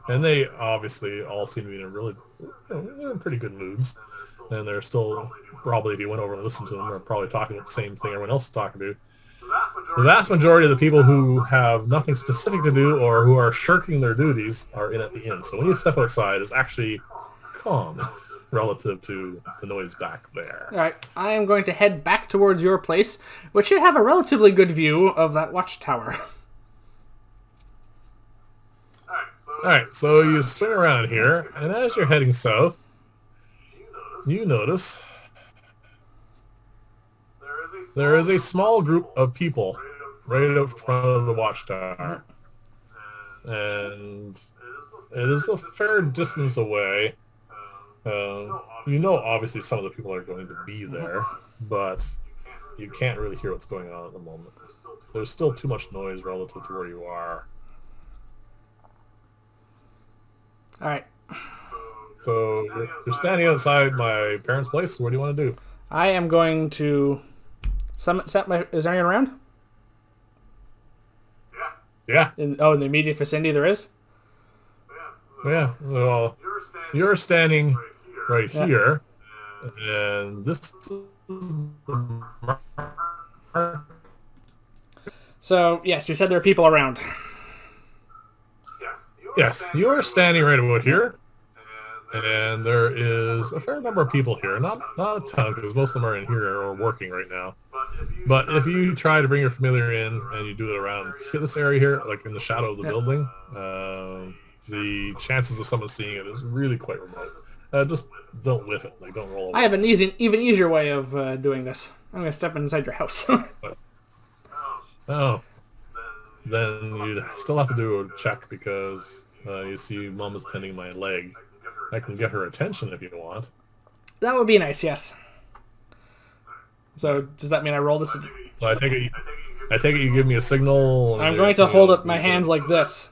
Speaker 2: and they obviously all seem to be in they're in pretty good moods, and they're still probably, if you went over and listened to them, they're probably talking about the same thing everyone else is talking to. The vast majority of the people who have nothing specific to do or who are shirking their duties are in at the inn. So when you step outside, it's actually calm relative to the noise back there.
Speaker 1: All right, I am going to head back towards your place, which should have a relatively good view of that watchtower.
Speaker 2: All right, so you swing around here, and as you're heading south, you notice there is a small group of people right up front of the watchtower, and it is a fair distance away. Obviously some of the people are going to be there, but you can't really hear what's going on at the moment. There's still too much noise relative to where you are.
Speaker 1: All right.
Speaker 2: So you're standing outside my parents' place. What do you want to do?
Speaker 1: I am going to is there anyone around?
Speaker 2: Yeah.
Speaker 1: In the immediate vicinity there is?
Speaker 2: Yeah. Well, you're standing right here, and this is the mark.
Speaker 1: So, yes, you said there are people around.
Speaker 2: Yes, you are standing right about here, and there is a fair number of people here. Not a ton, because most of them are in here or working right now. But if you try to bring your familiar in and you do it around this area here, like in the shadow of the building, the chances of someone seeing it is really quite remote. Just don't whiff it. Like, don't roll away.
Speaker 1: I have an even easier way of doing this. I'm going to step inside your house.
Speaker 2: Oh. Then you'd still have to do a check because you see Mom is tending my leg. I can get her attention if you want.
Speaker 1: That would be nice, yes. So does that mean I roll this?
Speaker 2: So I take it you give me a signal.
Speaker 1: I'm going to hold up my hands like this.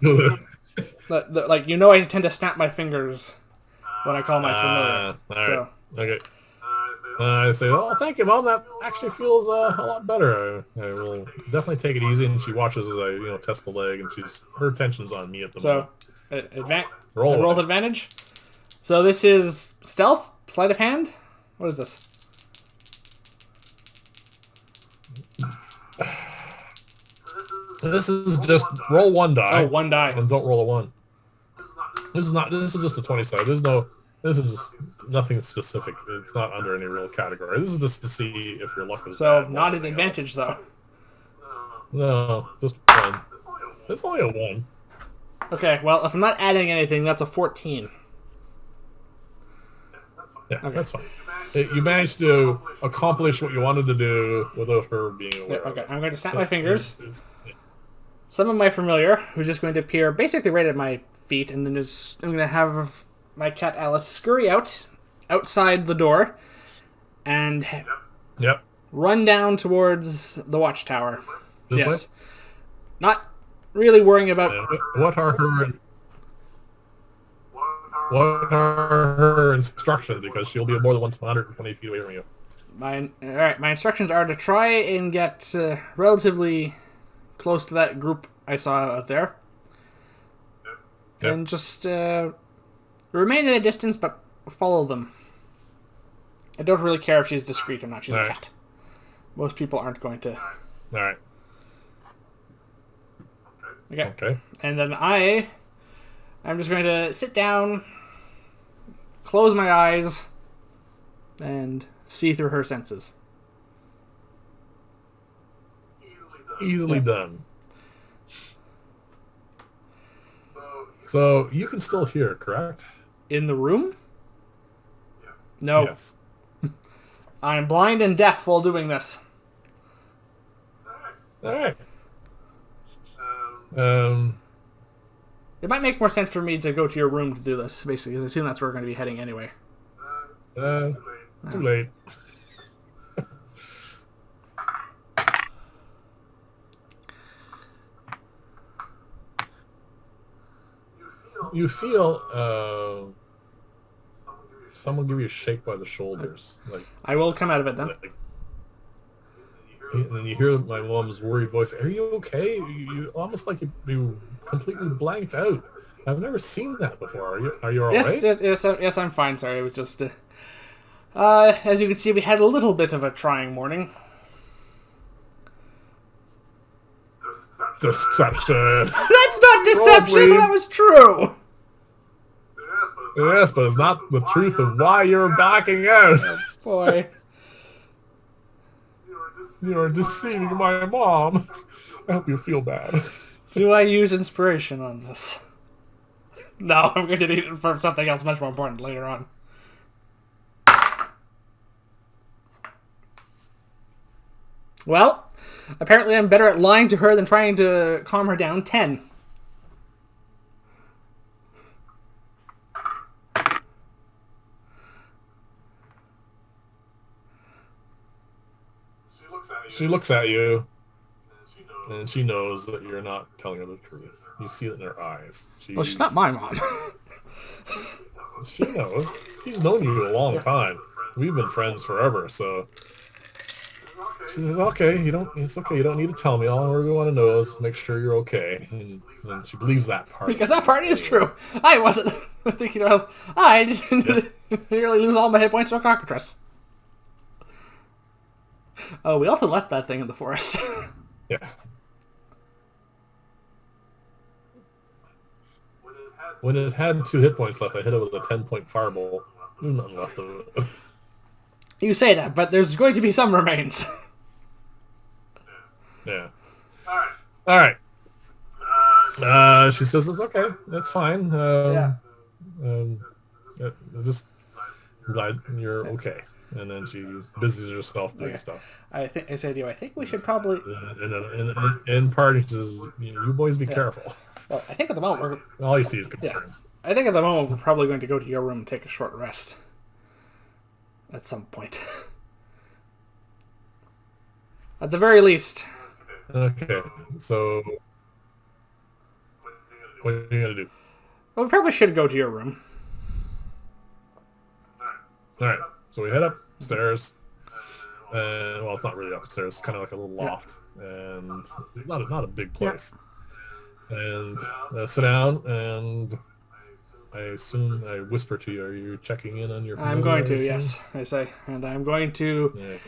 Speaker 1: Like, I tend to snap my fingers when I call my familiar.
Speaker 2: All right. Okay. I say, oh, thank you, Mom. That actually feels a lot better. I will definitely take it easy. And she watches as I, test the leg, and her attention's on me at the moment.
Speaker 1: So,
Speaker 2: roll
Speaker 1: with advantage. So this is stealth, sleight of hand. What is this?
Speaker 2: This is just roll one die.
Speaker 1: Oh, one die.
Speaker 2: And don't roll a one. This is just a 20 side. There's no This is nothing specific. It's not under any real category. This is just to see if your luck is
Speaker 1: So
Speaker 2: bad.
Speaker 1: not an advantage though.
Speaker 2: No, just one. It's only a 1.
Speaker 1: Okay, well, if I'm not adding anything, that's a 14.
Speaker 2: Yeah, that's fine. You managed to accomplish what you wanted to do without her being aware
Speaker 1: Okay,
Speaker 2: of it.
Speaker 1: I'm going to snap my fingers. Summon my familiar, who's just going to appear basically right at my feet, and then I'm going to have my cat Alice scurry outside the door, and
Speaker 2: Yep.
Speaker 1: run down towards the watchtower.
Speaker 2: This
Speaker 1: Yes.
Speaker 2: way?
Speaker 1: Not really worrying about...
Speaker 2: What are her instructions? Because she'll be more than 120 feet away from you.
Speaker 1: My instructions are to try and get relatively close to that group I saw out there.
Speaker 2: Yep.
Speaker 1: And just remain at a distance, but follow them. I don't really care if she's discreet or not. She's a cat. Most people aren't going to...
Speaker 2: Alright.
Speaker 1: Okay. And then I'm just going to sit down, close my eyes, and see through her senses.
Speaker 2: Easily done. So you can still hear, correct?
Speaker 1: In the room? No.
Speaker 2: Yes.
Speaker 1: I'm blind and deaf while doing this.
Speaker 2: Alright.
Speaker 1: It might make more sense for me to go to your room to do this, basically, because I assume that's where we're going to be heading anyway.
Speaker 2: Too late. You feel someone give you a shake by the shoulders, like.
Speaker 1: I will come out of it then.
Speaker 2: And then you hear my mom's worried voice. Are you okay? You almost like you completely blanked out. I've never seen that before. Are you all right?
Speaker 1: Yes, I'm fine. Sorry, it was just. As you can see, we had a little bit of a trying morning.
Speaker 2: Deception.
Speaker 1: That's not deception. That was true.
Speaker 2: Yes, but it's not the truth of why you're backing out.
Speaker 1: Oh, boy.
Speaker 2: You are deceiving my mom. I hope you feel bad.
Speaker 1: Do I use inspiration on this? No, I'm going to need it for something else much more important later on. Well, apparently I'm better at lying to her than trying to calm her down. 10.
Speaker 2: She looks at you, and she knows that you're not telling her the truth. You see it in her eyes.
Speaker 1: Well, she's not my mom.
Speaker 2: She knows. She's known you a long time. We've been friends forever, so... She says, okay, it's okay, you don't need to tell me. All we want to know is make sure you're okay. And she believes that part.
Speaker 1: Because that part is true. I wasn't thinking about... I didn't nearly lose all my hit points to a cockatrice. Oh, we also left that thing in the forest.
Speaker 2: Yeah. When it had 2 hit points left, I hit it with a 10-point fireball. There's nothing left of it.
Speaker 1: You say that, but there's going to be some remains.
Speaker 2: Yeah. Alright. She says, it's okay. That's fine. Just glad you're okay. And then she busies herself doing stuff.
Speaker 1: I said to you, I think we should probably...
Speaker 2: In part, she says, you boys be careful.
Speaker 1: Well, I think at the moment we're...
Speaker 2: All you see is concern.
Speaker 1: Yeah. I think at the moment we're probably going to go to your room and take a short rest. At some point. At the very least.
Speaker 2: Okay, so... What are you going to do?
Speaker 1: Well, we probably should go to your room.
Speaker 2: Alright, so we head upstairs. And, well, it's not really upstairs. It's kind of like a little loft. And not a big place. And sit down, and I assume I whisper to you, are you checking in on your family?
Speaker 1: I'm going to, yes, I say. And I'm going to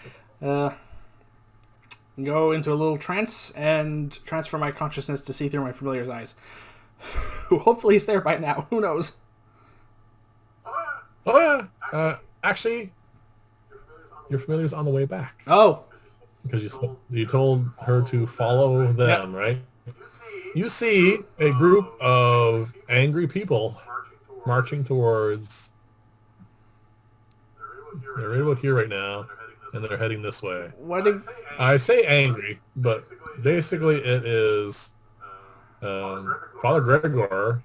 Speaker 1: go into a little trance and transfer my consciousness to see through my familiar's eyes. Who hopefully is there by now. Who knows?
Speaker 2: Actually, your familiar's on the way back
Speaker 1: Oh,
Speaker 2: because you told her to follow
Speaker 1: yep.
Speaker 2: them, right? You see a group of angry people marching towards. They're right about here right now, and they're heading this way.
Speaker 1: What did...
Speaker 2: I say angry, but basically it is Father Gregor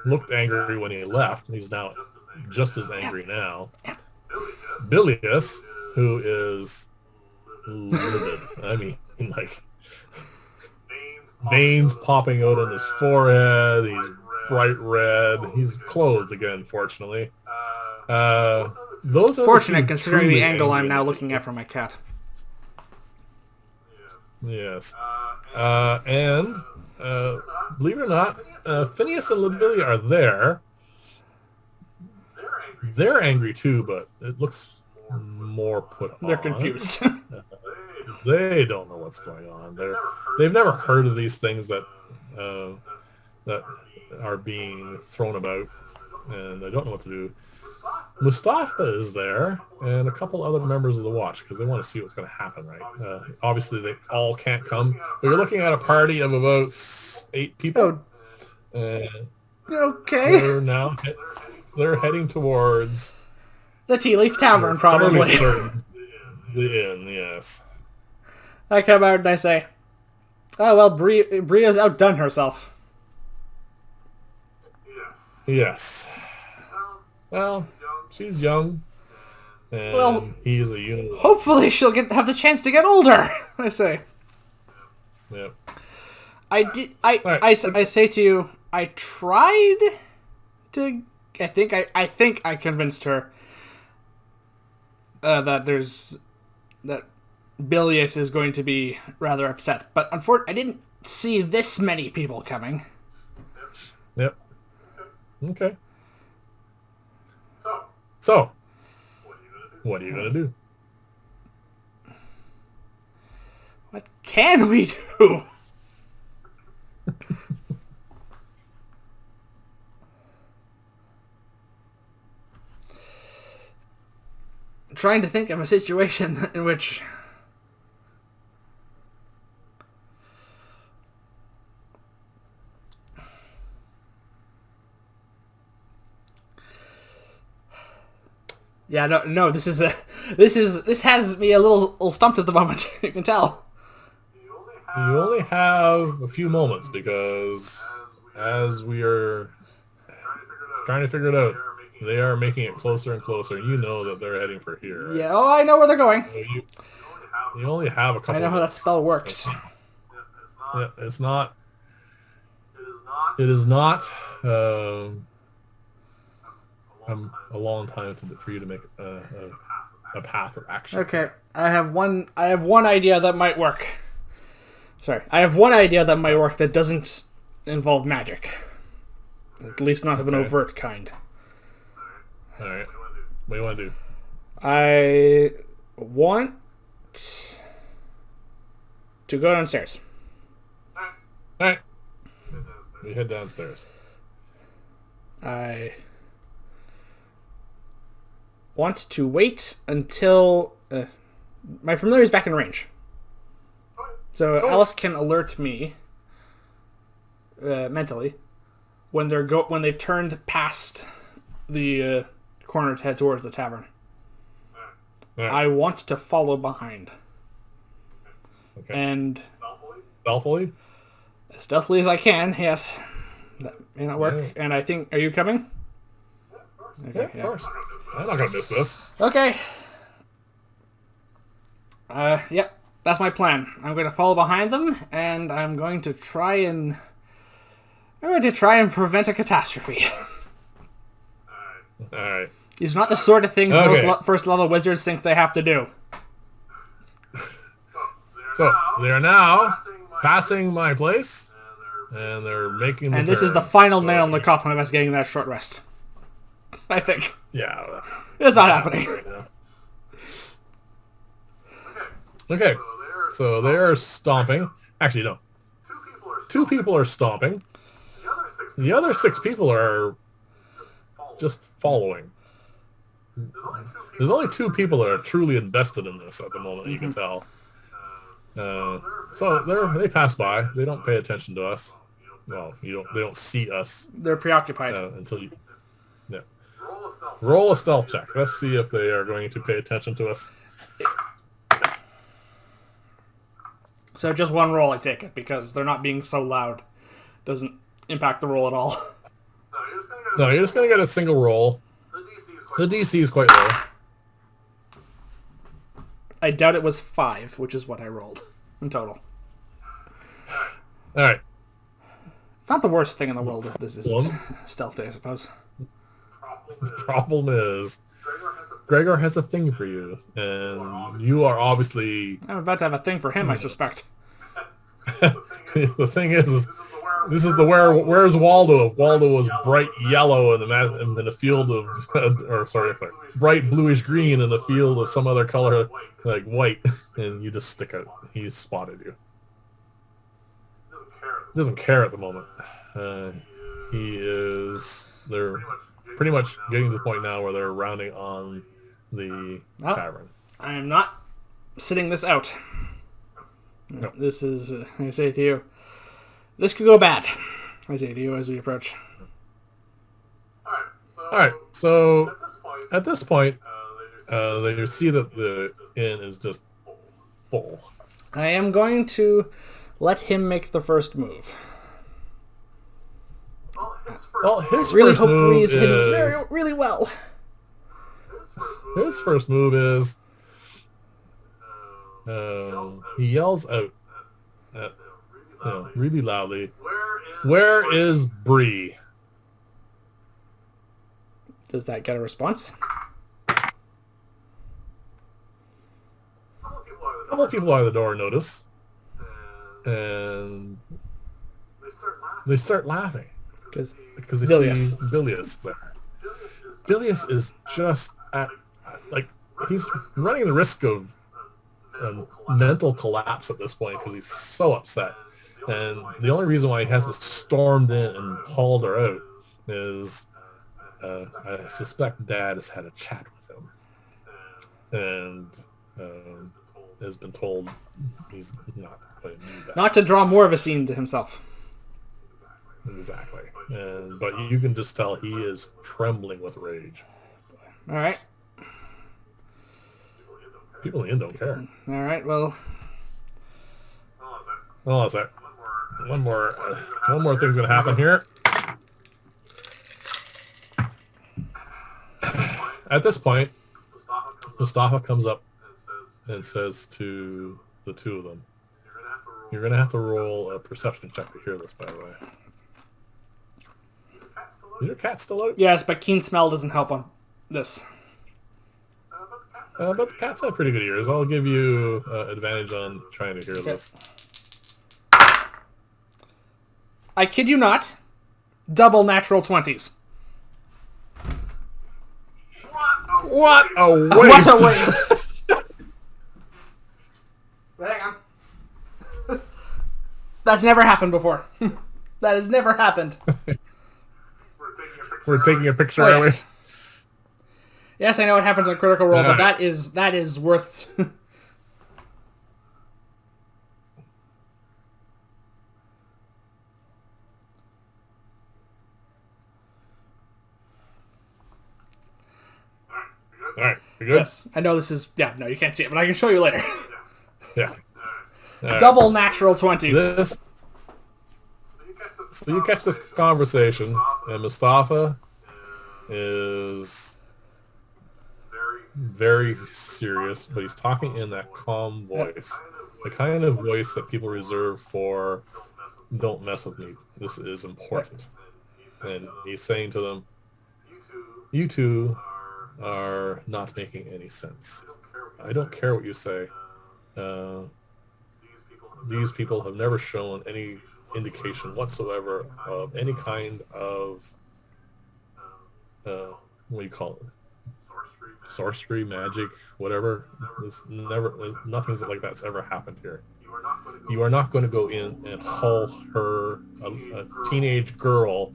Speaker 2: looked angry when he left, and he's now just as angry now. Bilious, who is livid. I mean, like, veins popping out on his forehead. He's bright red. He's clothed again, fortunately. Those are
Speaker 1: Fortunate considering the angle I'm now
Speaker 2: individuals.
Speaker 1: looking at for my cat.
Speaker 2: Yes. And believe it or not, Phineas and Libilia are there. They're angry too, but it looks more put on.
Speaker 1: They're confused.
Speaker 2: They don't know what's going on. They've never heard of these things that are being thrown about, and they don't know what to do. Mustafa is there, and a couple other members of the Watch, because they want to see what's going to happen, right? Obviously, they all can't come, but you're looking at a party of about 8 people.
Speaker 1: Okay.
Speaker 2: They're heading towards
Speaker 1: the Tealeaf Tavern, probably.
Speaker 2: The inn, yes.
Speaker 1: I come out and I say, "Oh well, Bree has outdone herself."
Speaker 2: Yes. Well, she's young, and he is a unit.
Speaker 1: Hopefully, she'll have the chance to get older. I say.
Speaker 2: Yep.
Speaker 1: I say to you, I tried to. I think I convinced her that Bilious is going to be rather upset, but unfortunately, I didn't see this many people coming.
Speaker 2: Yep. Okay. So, what are you gonna do?
Speaker 1: What can we do? I'm trying to think of a situation in which no. This has me a little stumped at the moment. You can tell.
Speaker 2: You only have a few moments because as we are trying to figure it out, they are making it closer and closer. You know that they're heading for here. Right?
Speaker 1: Yeah. Oh, I know where they're going.
Speaker 2: So you only have a couple.
Speaker 1: I know how that spell works.
Speaker 2: Yeah, it's not. It is not. A long time for you to make a path of action.
Speaker 1: Okay, I have one idea that might work. Sorry, I have one idea that might work that doesn't involve magic. At least not of an overt kind.
Speaker 2: All right. What do you want to do?
Speaker 1: I want to go downstairs.
Speaker 2: All right. We head downstairs.
Speaker 1: I want to wait until my familiar is back in range. So Alice can alert me mentally when they've turned past the corner to head towards the tavern.
Speaker 2: Right.
Speaker 1: I want to follow behind.
Speaker 2: Okay.
Speaker 1: And
Speaker 2: stealthily?
Speaker 1: As stealthily as I can, yes. That may not work. Yeah. And I think, are you coming?
Speaker 2: Okay, yeah, of course. I'm not going to miss this.
Speaker 1: Okay. Yep. That's my plan. I'm going to follow behind them, and I'm going to try and prevent a catastrophe.
Speaker 2: All right.
Speaker 1: These are not the sort of things most first level wizards think they have to do.
Speaker 2: So they are now passing my place, and they're making.
Speaker 1: And this is the final nail in the coffin of us getting that short rest. I think.
Speaker 2: Yeah.
Speaker 1: It's not happening.
Speaker 2: Right now. Okay. So they're stomping. Actually, no. 2 people are stomping. The other 6 people are just following. There's only two people that are truly invested in this at the moment. You can tell. So they pass by. They don't pay attention to us. Well, they don't see us
Speaker 1: They're preoccupied.
Speaker 2: until you. Yeah. Roll a stealth check. Let's see if they are going to pay attention to us.
Speaker 1: So just one roll, I take it, because they're not being so loud. Doesn't impact the roll at all.
Speaker 2: No, you're just going to get a single roll. The DC is quite low.
Speaker 1: I doubt it was 5, which is what I rolled in total.
Speaker 2: All right.
Speaker 1: It's not the worst thing in the world if this isn't stealthy, I suppose.
Speaker 2: The problem is, Gregor has a thing for you, and you are obviously...
Speaker 1: I'm about to have a thing for him, I suspect.
Speaker 2: The thing is this is the where's Waldo? If Waldo was bright yellow in the field of, bright bluish green in the field of some other color like white, and you just stick out. He spotted you. He doesn't care at the moment. They're pretty much getting to the point now where they're rounding on the tavern.
Speaker 1: I am not sitting this out.
Speaker 2: No.
Speaker 1: This is, I say to you, this could go bad. I say to you as we approach.
Speaker 2: Alright, so at this point, they see that the inn is just full.
Speaker 1: I am going to let him make the first move.
Speaker 2: Well, his
Speaker 1: Really
Speaker 2: first
Speaker 1: hope
Speaker 2: move
Speaker 1: Bree is hitting
Speaker 2: is...
Speaker 1: really well.
Speaker 2: His first move is... he yells out really loudly, "Where is Bree?"
Speaker 1: Does that get a response?
Speaker 2: A couple of people out of the door notice, and they start laughing because they
Speaker 1: Bilious.
Speaker 2: see Bilious there. Bilious is just he's running the risk of a mental collapse at this point because he's so upset. And the only reason why he hasn't stormed in and hauled her out is I suspect Dad has had a chat with him and has been told he's not going to do that.
Speaker 1: Not to draw more of a scene to himself.
Speaker 2: Exactly. But you can just tell he is trembling with rage.
Speaker 1: All right.
Speaker 2: People in the inn don't care.
Speaker 1: All right, well...
Speaker 2: Hold on a sec. One more thing's going to happen here. At this point, Mustafa comes up and says to the two of them, "You're going to have to roll a perception check to hear this, by the way." Is your cat still out?
Speaker 1: Yes, but keen smell doesn't help on this.
Speaker 2: But the cats have pretty good ears. I'll give you advantage on trying to hear this.
Speaker 1: I kid you not. Double natural 20s.
Speaker 2: What a waste!
Speaker 1: What a waste! Hang on. That's never happened before. That has never happened.
Speaker 2: We're taking a picture,
Speaker 1: Oh,
Speaker 2: are we?
Speaker 1: yes. Yes, I know it happens on Critical Role, but that is worth...
Speaker 2: All right, you good?
Speaker 1: Yes, I know this is... Yeah, no, you can't see it, but I can show you later.
Speaker 2: Yeah.
Speaker 1: Double natural 20s.
Speaker 2: So you catch this conversation, and Mustafa is very serious, but he's talking in that calm voice. The kind of voice that people reserve for, "Don't mess with me. This is important." And he's saying to them, "You two are not making any sense. I don't care what you say. These people have never shown any indication whatsoever of any kind of what do you call it? Sorcery, magic, whatever. Nothing like that's ever happened here. You are not going to go in and haul her, a teenage girl,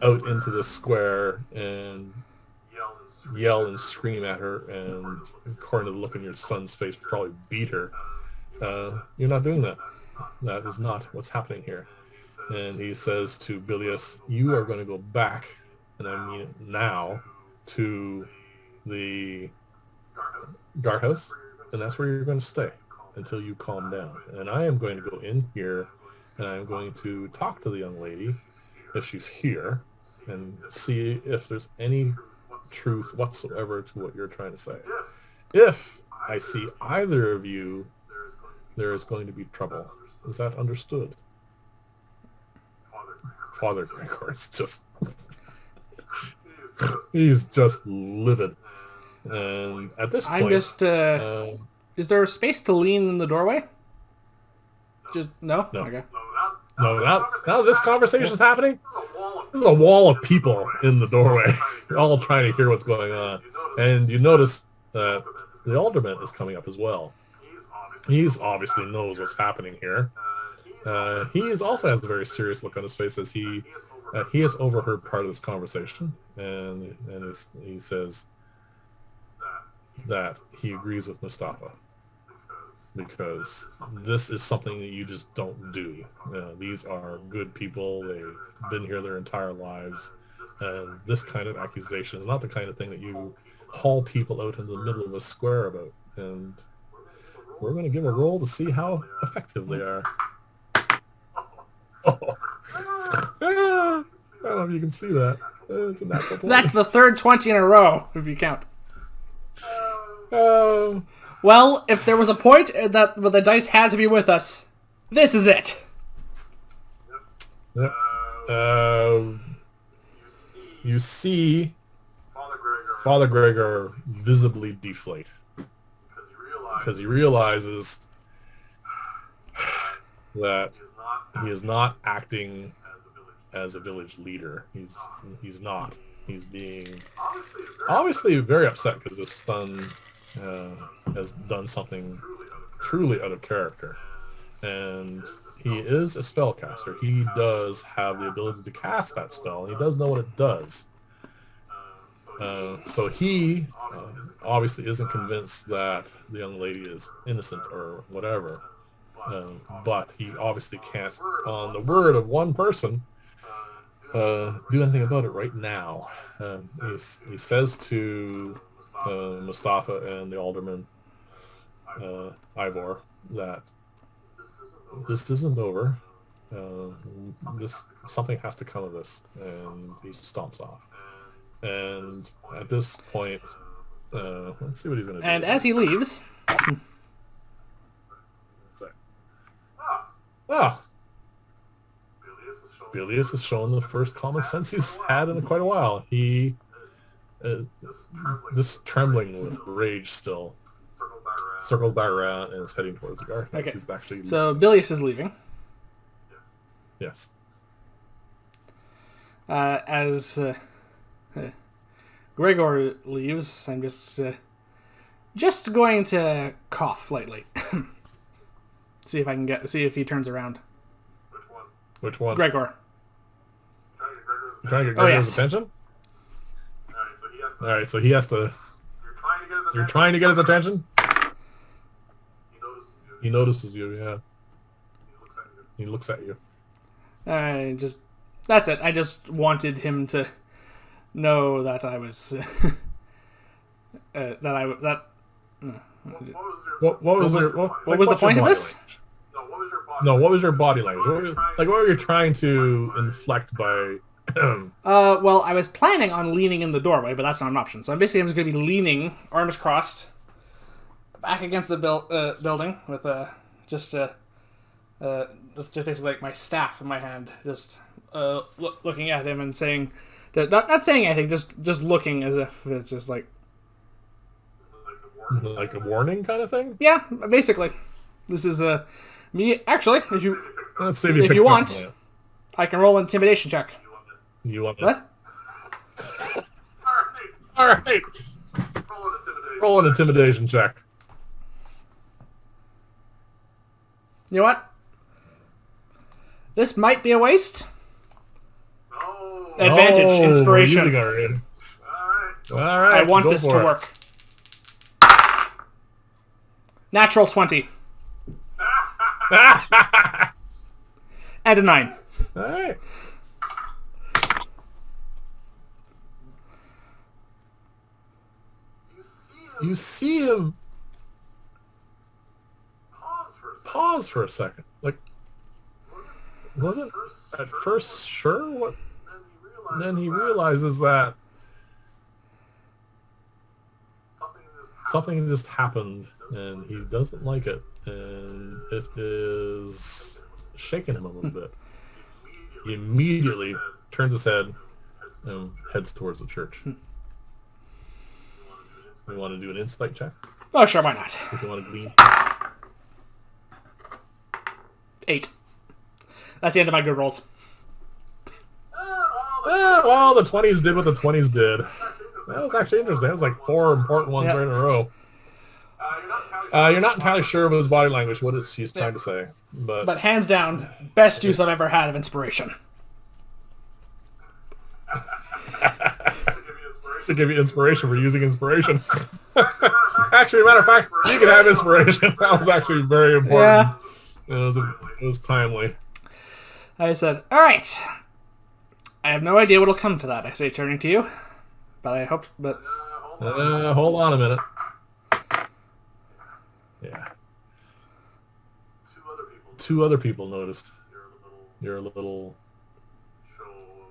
Speaker 2: out into the square and yell and scream at her, and according to the look in your son's face, probably beat her. You're not doing that. That is not what's happening here. And he says to Bilious, you are going to go back, and I mean it now, to the guardhouse, and that's where you're going to stay until you calm down. And I am going to go in here, and I'm going to talk to the young lady, if she's here, and see if there's any truth whatsoever to what you're trying to say. If I see either of you, there is going to be trouble. Is that understood? Father Gregor is just... he's just livid. And at this point...
Speaker 1: I'm just... is there space to lean in the doorway? Just... No?
Speaker 2: No.
Speaker 1: Okay.
Speaker 2: No, now this conversation is happening, there's a wall of people in the doorway, all trying to hear what's going on. And you notice that the alderman is coming up as well. He's obviously knows what's happening here. He also has a very serious look on his face as he has overheard part of this conversation, and he says that he agrees with Mustafa, because this is something that you just don't do. These are good people. They've been here their entire lives, and this kind of accusation is not the kind of thing that you haul people out in the middle of a square about. And we're going to give a roll to see how effective they are. Oh. I don't know if you can see that. It's a natural 20.
Speaker 1: That's the third 20 in a row, if you count. Well, if there was a point that where the dice had to be with us, this is it.
Speaker 2: Yep. You see Father Gregor visibly deflate, because he realizes that he is not acting as a village leader. He's not. He's being obviously very upset because his son has done something truly out of character. And he is a spellcaster. He does have the ability to cast that spell, and he does know what it does. So he obviously isn't convinced that the young lady is innocent or whatever. But he obviously can't, on the word of one person, do anything about it right now. He says to Mustafa and the alderman, Ivor, that this isn't over. Something has to come of this, and he stomps off. And at this point, let's see what he's going to do.
Speaker 1: And as he leaves...
Speaker 2: Bilious has shown the first common sense he's had in quite a while. He, just trembling with rage still, circled back around and is heading towards the guard.
Speaker 1: Okay.
Speaker 2: He's actually
Speaker 1: So Bilious is leaving.
Speaker 2: Yes.
Speaker 1: As Gregor leaves, I'm just going to cough lightly. See if he turns around.
Speaker 2: Which one?
Speaker 1: Gregor.
Speaker 2: You trying to get Gregor's attention? Alright, so he has to... You're trying to get his attention? He notices you, yeah. He looks at you.
Speaker 1: That's it. I just wanted him to know that I was...
Speaker 2: What was
Speaker 1: the point of this?
Speaker 2: No, what was your body language? What were you trying to inflect by...
Speaker 1: well, I was planning on leaning in the doorway, but that's not an option. So I'm just going to be leaning, arms crossed, back against the building with just basically like my staff in my hand, just looking at him and saying, not saying anything, just looking as if it's just like
Speaker 2: a warning kind of thing.
Speaker 1: Yeah, basically. This is me. Actually, if you want, I can roll an intimidation check.
Speaker 2: You want
Speaker 1: what?
Speaker 2: All right. Roll an intimidation check.
Speaker 1: You know what? This might be a waste. Advantage, inspiration.
Speaker 2: All right,
Speaker 1: I want
Speaker 2: go
Speaker 1: this to
Speaker 2: for it.
Speaker 1: work. Natural 20. And a 9.
Speaker 2: All right. You see him pause for a second. Like, wasn't at first sure what? And then he realizes that something just happened, and he doesn't like it, and it is shaking him a little bit. He immediately turns his head and heads towards the church. We want to do an insight check?
Speaker 1: Oh, sure, why not?
Speaker 2: If you want to glean.
Speaker 1: 8. That's the end of my good rolls.
Speaker 2: Well, the 20s did what the 20s did. That was actually interesting. That was like 4 important ones right in a row. You're not entirely sure of his body language, what is he's trying to say. But
Speaker 1: hands down, best use I've ever had of inspiration.
Speaker 2: To give you inspiration for using inspiration. Actually, as a matter of fact, you can have inspiration. That was actually very important. Yeah. It was timely.
Speaker 1: I said, all right. I have no idea what'll come to that. I say, turning to you. But I hope, but...
Speaker 2: hold on a minute. Yeah. 2 other people noticed your little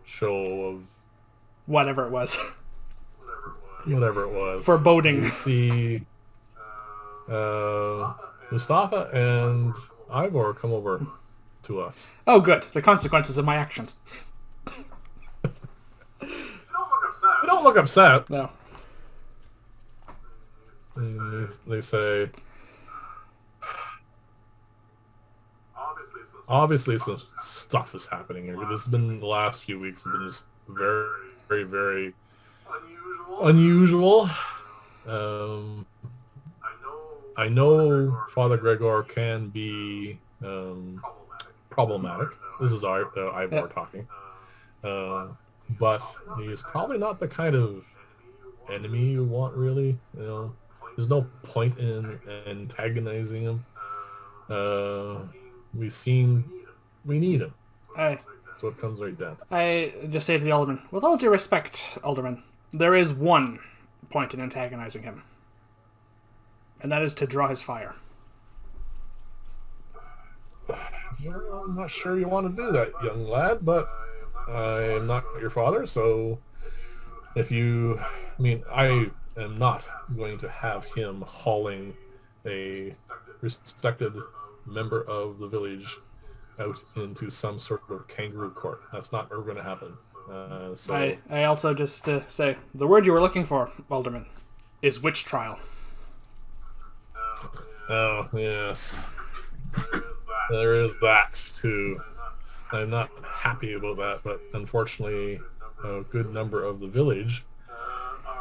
Speaker 2: show of...
Speaker 1: Whatever it was.
Speaker 2: Whatever it was.
Speaker 1: Foreboding.
Speaker 2: You see Mustafa and Ivor come over to us.
Speaker 1: Oh, good. The consequences of my actions.
Speaker 2: They don't look upset.
Speaker 1: No.
Speaker 2: They say, obviously some stuff is happening here. This has been the last few weeks have been just very, very, very unusual. I know Father Gregor can be problematic. This is Ivor talking. But he's probably not the kind of enemy you want, really. There's no point in antagonizing him. We need him. So it comes right down.
Speaker 1: I just say to the alderman, with all due respect, alderman, there is one point in antagonizing him. And that is to draw his fire.
Speaker 2: Well, I'm not sure you want to do that, young lad, but I am not your father, so I am not going to have him hauling a respected member of the village out into some sort of kangaroo court. That's not ever going to happen.
Speaker 1: I also just say, the word you were looking for, alderman, is witch trial.
Speaker 2: Oh, yes. There is that, too. I'm not happy about that, but unfortunately, a good number of the village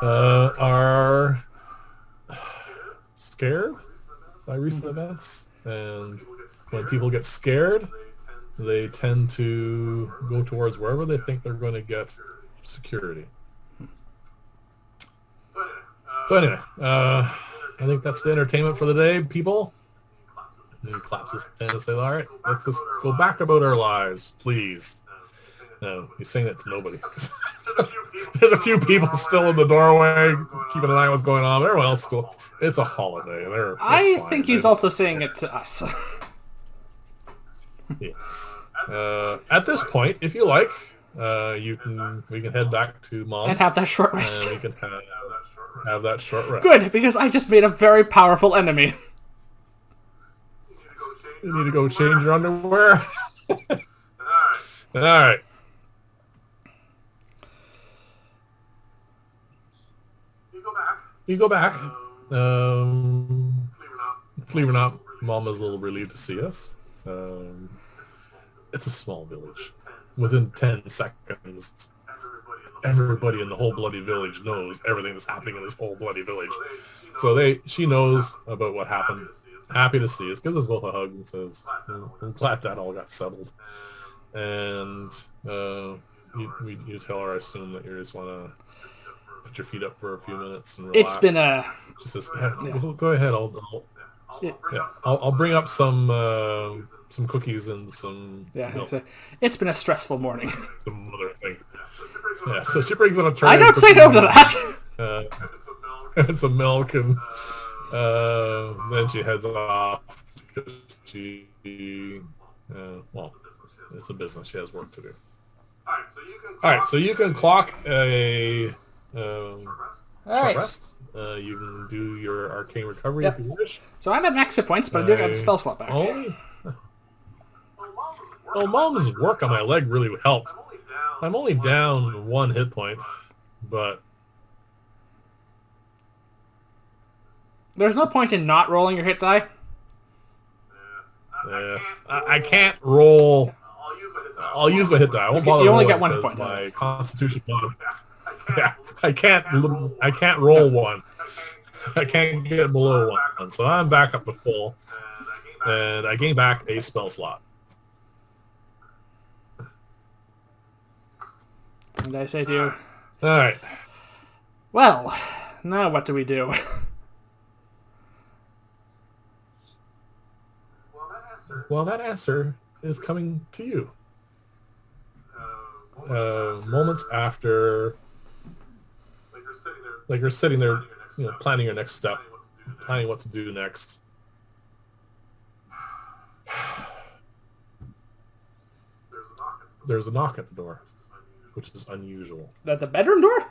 Speaker 2: are scared by recent events. And when people get scared, they tend to go towards wherever they think they're going to get security. So anyway, I think that's the entertainment for the day, people. And he claps his hand and says, all right, let's just go back about our lives, please. No, he's saying that to nobody. There's a few people still in the doorway, keeping an eye on what's going on. Everyone else still, it's a holiday. They're
Speaker 1: I
Speaker 2: fine.
Speaker 1: think he's also saying it to us.
Speaker 2: Yes. At this point, if you like, we can head back to Mom's.
Speaker 1: And have that short rest.
Speaker 2: And we can have that short rest.
Speaker 1: Good, because I just made a very powerful enemy.
Speaker 2: You need to go change your underwear. All right. You go back. Believe it or not, Mom is a little relieved to see us. It's a small village. Within 10 seconds, everybody in the whole bloody village knows everything that's happening in this whole bloody village. So she knows about what happened. Happy to see us. Gives us both a hug and says, I'm glad that all got settled. And you tell her, I assume, that you just want to put your feet up for a few minutes and relax.
Speaker 1: It's been a...
Speaker 2: She says, go ahead. I'll bring up some cookies and some milk.
Speaker 1: It's been a stressful morning.
Speaker 2: Some other thing. Yeah, so she brings in a tray.
Speaker 1: I don't say no to that.
Speaker 2: And some milk, and then she heads off. She, well, it's a business. She has work to do. All right, so you can clock a short rest. You can do your arcane recovery if you wish.
Speaker 1: So I'm at max hit points, but I do get the spell slot back.
Speaker 2: Well, Mom's work on my leg really helped. I'm only down 1 hit point, but...
Speaker 1: There's no point in not rolling your hit die.
Speaker 2: I can't roll... I'll use my hit die. I won't bother.
Speaker 1: You only get 1 hit point.
Speaker 2: My constitution bottom. Yeah, I can't roll 1. I can't get below 1, so I'm back up to full, and I gain back a spell slot.
Speaker 1: And I say to you,
Speaker 2: all right.
Speaker 1: Well, now what do we do?
Speaker 2: Well, that answer is coming to you. Moments after, like you're sitting there, planning your next step, planning what to do next. There's a knock at the door, which is unusual.
Speaker 1: At the bedroom door?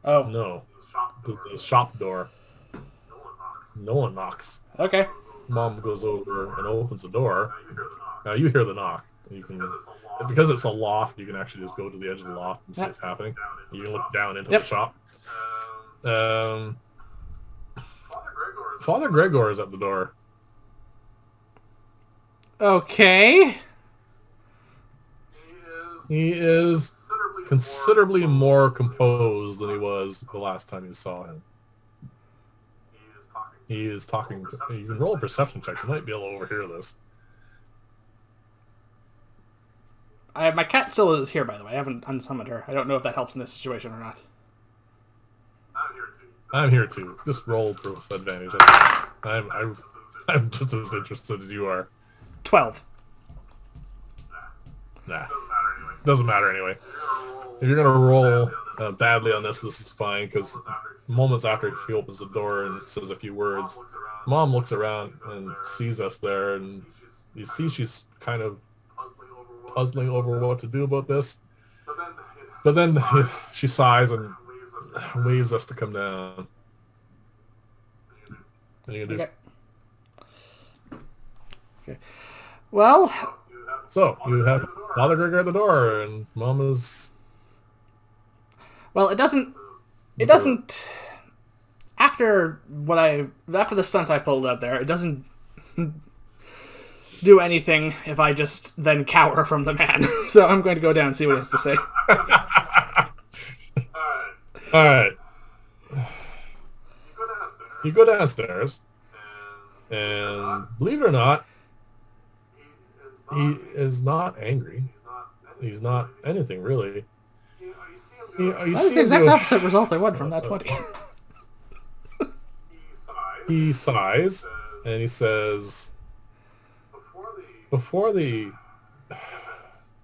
Speaker 1: Oh.
Speaker 2: No. The shop door. No one knocks.
Speaker 1: Okay.
Speaker 2: Mom goes over and opens the door. Now you hear the knock. You can, because it's a loft, you can actually just go to the edge of the loft and see what's happening. You can look down into the shop. Father Gregor is at the door.
Speaker 1: Okay.
Speaker 2: He is considerably more composed than he was the last time you saw him. He is talking to... You can roll a perception check. You might be able to overhear this.
Speaker 1: My cat still is here, by the way. I haven't unsummoned her. I don't know if that helps in this situation or not.
Speaker 2: I'm here too. Just roll for advantage. I'm just as interested as you are.
Speaker 1: 12.
Speaker 2: Nah. Doesn't matter anyway. If you're gonna roll badly on this is fine, because moments after he opens the door and says a few words, Mom looks around and sees us there, and you see she's kind of puzzling over what to do about this. But then she sighs and waves us to come down. What are you gonna do?
Speaker 1: Okay. Well...
Speaker 2: So, you have Father Gregor at the door, and Mama's...
Speaker 1: Well, it doesn't... After the stunt I pulled out there, it doesn't do anything if I just then cower from the man. So I'm going to go down and see what he has to say.
Speaker 2: All right. You go downstairs, and believe it or not, he is not angry. He's not anything, really.
Speaker 1: That's the exact opposite result I want from that 20.
Speaker 2: He sighs, and he says, before the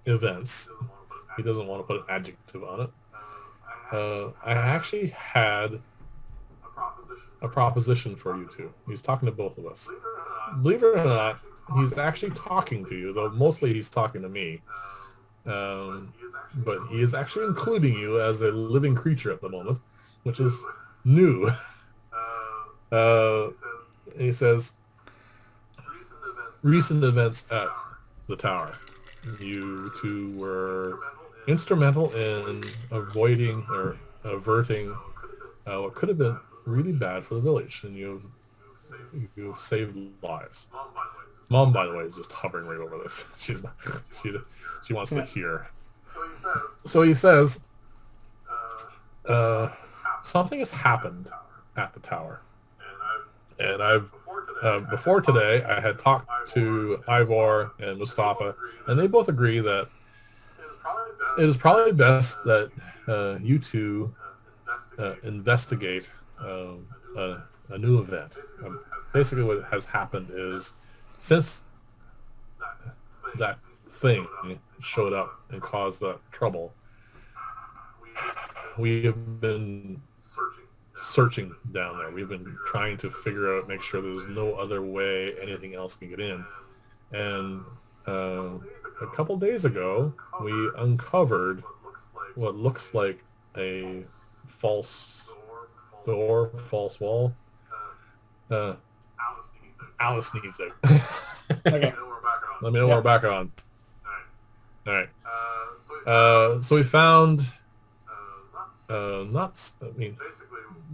Speaker 2: events, he doesn't want to put an adjective on it, I actually had a proposition for you two. He's talking to both of us. Believe it or not, he's actually talking to you, though mostly he's talking to me. But he is actually including you as a living creature at the moment, which is new. He says, recent events at the tower. You two were instrumental in avoiding or averting what could have been really bad for the village, and you've saved lives. Mom, by the way, is just hovering right over this. She's not. She wants to hear. So he says, something has happened at the tower, and I've before today I had talked to Ivor and Mustafa, and they both agree that it is probably best that you two investigate a new event. Basically, what has happened is since that thing showed up and caused that trouble, we have been searching down there. We've been trying to figure out, make sure there's no other way anything else can get in. And a couple days ago, we uncovered what looks like a false door, false wall. Alice needs it.
Speaker 1: Okay.
Speaker 2: Let me know when we're back on. All right. So we found nuts. I mean,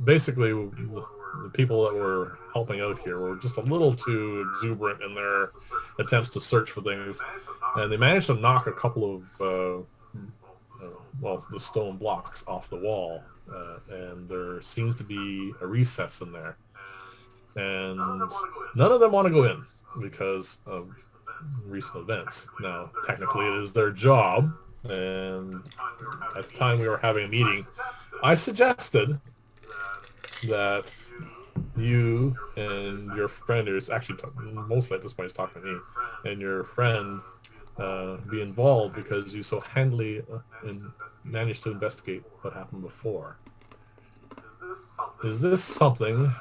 Speaker 2: basically, the people that were helping out here were just a little too exuberant in their attempts to search for things, and they managed to knock a couple of the stone blocks off the wall, and there seems to be a recess in there, and none of them want to go in because of recent events. Now, technically, it is their job, and at the time we were having a meeting, I suggested that you and your friend, who's actually mostly at this point is talking to me, and your friend be involved because you so handily managed to investigate what happened before. Is this something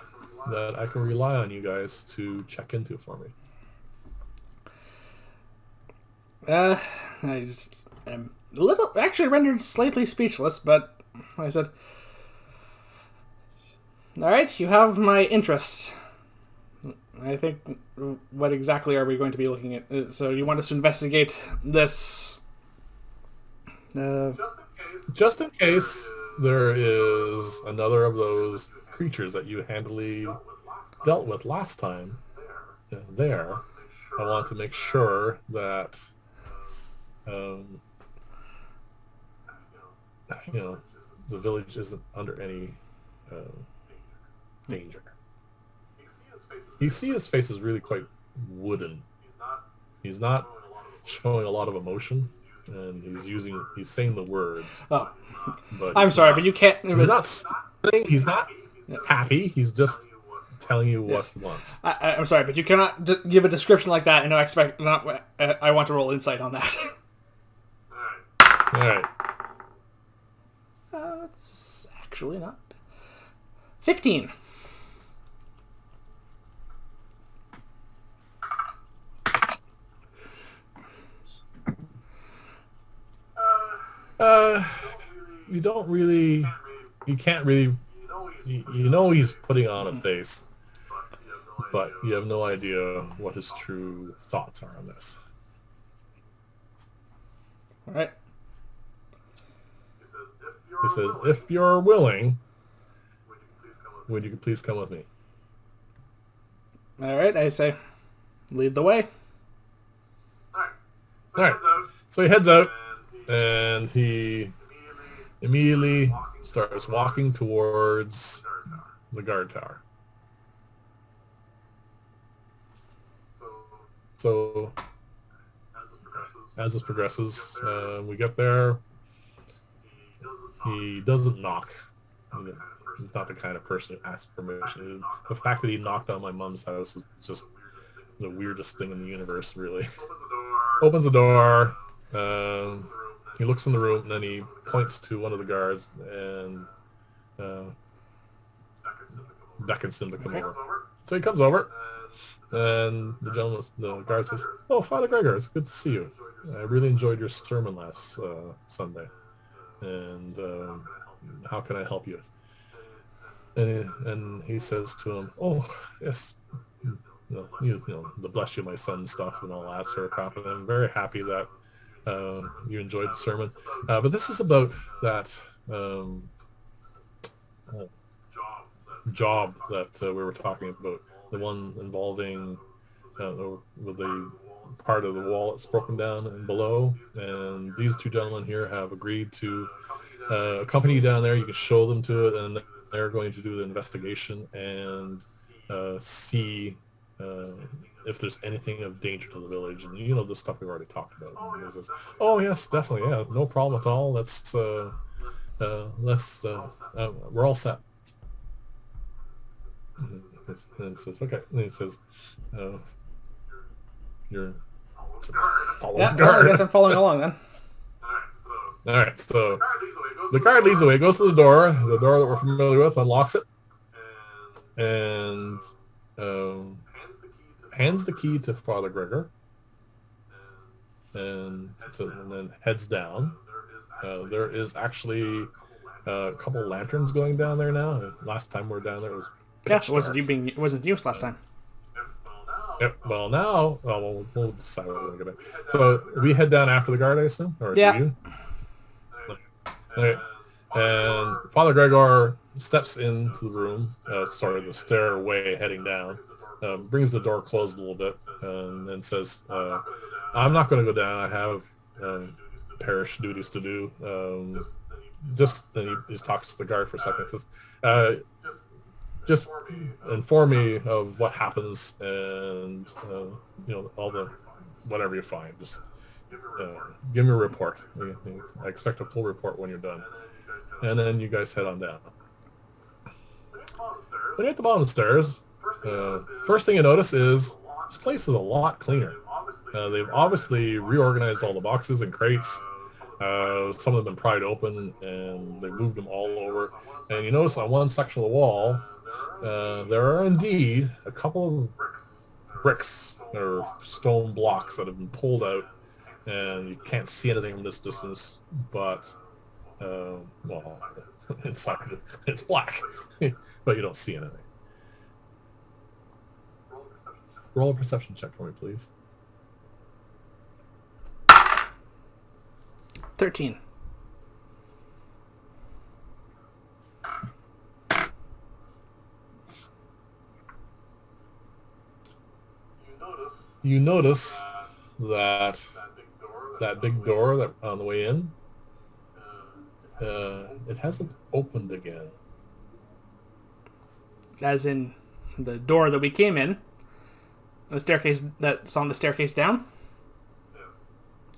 Speaker 2: that I can rely on you guys to check into for me?
Speaker 1: I just am a little, actually rendered slightly speechless, but I said, all right, you have my interest. I think, what exactly are we going to be looking at? So you want us to investigate this?
Speaker 2: Just in case there is another of those creatures that you handily dealt with last time there, I want to make sure that the village isn't under any danger. You see his face is really quite wooden. He's not showing a lot of emotion, and he's saying the words.
Speaker 1: Oh,
Speaker 2: but
Speaker 1: I'm sorry, but you can't.
Speaker 2: He's not happy. He's just telling you what he wants.
Speaker 1: I'm sorry, but you cannot give a description like that and expect. I want to roll insight on that.
Speaker 2: All right.
Speaker 1: That's actually not 15.
Speaker 2: You can't really, you know he's putting on a face, but you have no idea what his true thoughts are on this.
Speaker 1: All right.
Speaker 2: He says, if you're willing, would you please come with me?
Speaker 1: All right, I say, lead the way.
Speaker 2: All right. So he heads out, and he immediately starts walking towards the guard tower. So as this progresses, we get there. He doesn't knock. He's not the kind of person who asks permission. The fact that he knocked on my mom's house is just the weirdest thing in the universe, really. Opens the door. He looks in the room, and then he points to one of the guards and beckons him to come over. So he comes over, and the guard says, "Oh, Father Gregor, it's good to see you. I really enjoyed your sermon last Sunday. And how can I help you?" And he says to him, "Oh, yes, the bless you, my son stuff and all that sort of crap. And I'm very happy that you enjoyed the sermon. But this is about that job that we were talking about, the one involving with the part of the wall that's broken down and below. And these two gentlemen here have agreed to accompany you down there. You can show them to it, and they're going to do the investigation and see if there's anything of danger to the village." And you know the stuff we've already talked about. And he says, "Oh yes, definitely, yeah, no problem at all. Let's we're all set. And he says, okay. And he says, you're follow
Speaker 1: Yeah,
Speaker 2: the
Speaker 1: well, I
Speaker 2: guard.
Speaker 1: guess I'm following along then.
Speaker 2: All right, so the guard leads the way, goes to the door that we're familiar with, unlocks it, and hands the key to Father Gregor, and then heads down. There is actually a couple lanterns going down there now. Last time we were down there, it was
Speaker 1: Yeah,
Speaker 2: pitch
Speaker 1: it wasn't
Speaker 2: dark.
Speaker 1: it wasn't used last time.
Speaker 2: Yep. Well, now, we'll decide what we're going to do. So we head down after the guard, I assume, or
Speaker 1: Yeah.
Speaker 2: do you? Okay. And Father Gregor steps into the room, the stairway heading down, brings the door closed a little bit, and says, I'm not going to go down. I have parish duties to do. Then he just talks to the guard for a second. Says, just inform me of what happens and, all the, whatever you find. Just give me a report. I expect a full report when you're done. And then you guys head on down. But at the bottom of the stairs, first thing you notice is this place is a lot cleaner. They've obviously reorganized all the boxes and crates. Some of them have been pried open and they moved them all over. And you notice on one section of the wall, there are indeed a couple of bricks or stone blocks that have been pulled out, and you can't see anything from this distance, but inside it's black, but you don't see anything. Roll a perception check for me, please.
Speaker 1: 13.
Speaker 2: You notice that big door that on the way in, it hasn't opened again.
Speaker 1: As in the door that we came in, the staircase that's on the staircase down.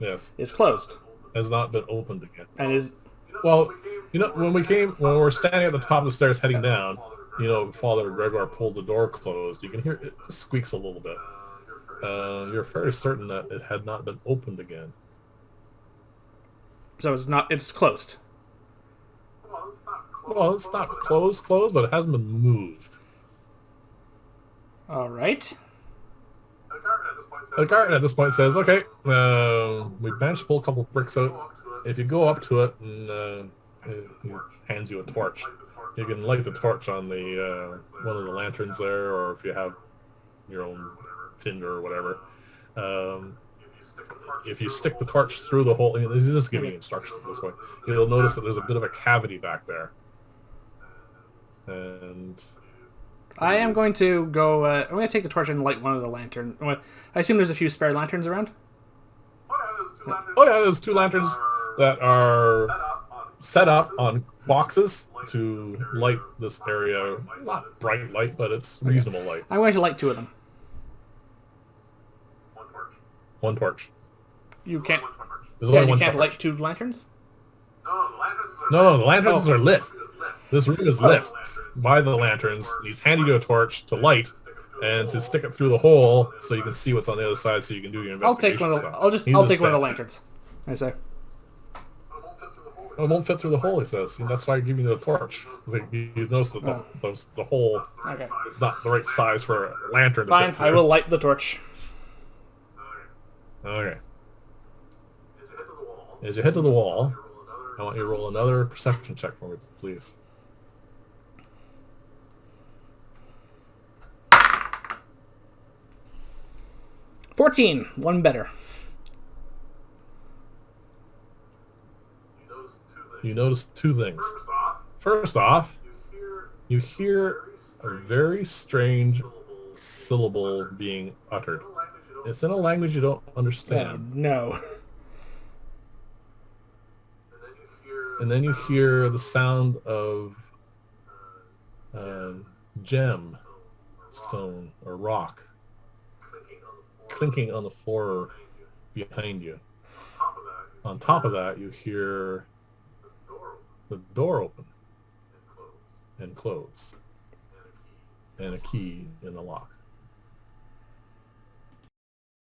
Speaker 2: Yes,
Speaker 1: is closed.
Speaker 2: Has not been opened again.
Speaker 1: And is
Speaker 2: well, when we we're standing at the top of the stairs heading down, Father Gregor pulled the door closed. You can hear it squeaks a little bit. You're fairly certain that it had not been opened again.
Speaker 1: So it's closed.
Speaker 2: Well, it's not closed, but it hasn't been moved.
Speaker 1: All right.
Speaker 2: The guard at this point says, okay, we managed to pull a couple of bricks out. If you go up to it and he hands you a torch, you can light the torch on the one of the lanterns there, or if you have your own tinder or whatever. If you stick the torch through the hole, he's just giving you instructions at this point, you'll notice that there's a bit of a cavity back there. And
Speaker 1: I am going to go. I'm going to take the torch and light one of the lanterns. I assume there's a few spare lanterns around.
Speaker 2: Oh yeah, there's two lanterns that are set up on boxes to light this area. Not bright light, but it's reasonable light.
Speaker 1: I'm going to light two of them.
Speaker 2: One torch.
Speaker 1: You can't.
Speaker 2: There's only one
Speaker 1: you can't
Speaker 2: torch.
Speaker 1: light two lanterns.
Speaker 2: No, the lanterns are lit. This room is lit by the lanterns. He's handing you a torch to light and to stick it through the hole so you can see what's on the other side, so you can do your investigation.
Speaker 1: I'll take one of the lanterns. I say.
Speaker 2: It won't fit through the hole, he says. And that's why I give you the torch. You notice that the hole is not the right size for a lantern.
Speaker 1: Fine, I will light the torch.
Speaker 2: Okay. As you head to the wall, I want you to roll another perception check for me, please.
Speaker 1: $14. One better.
Speaker 2: You notice two things. First off, you hear a very strange syllable being uttered. It's in a language you don't understand.
Speaker 1: No.
Speaker 2: And then you hear the sound of gem, stone, or rock clinking on the floor behind you. On top of that, you hear the door open and close, and a key in the lock.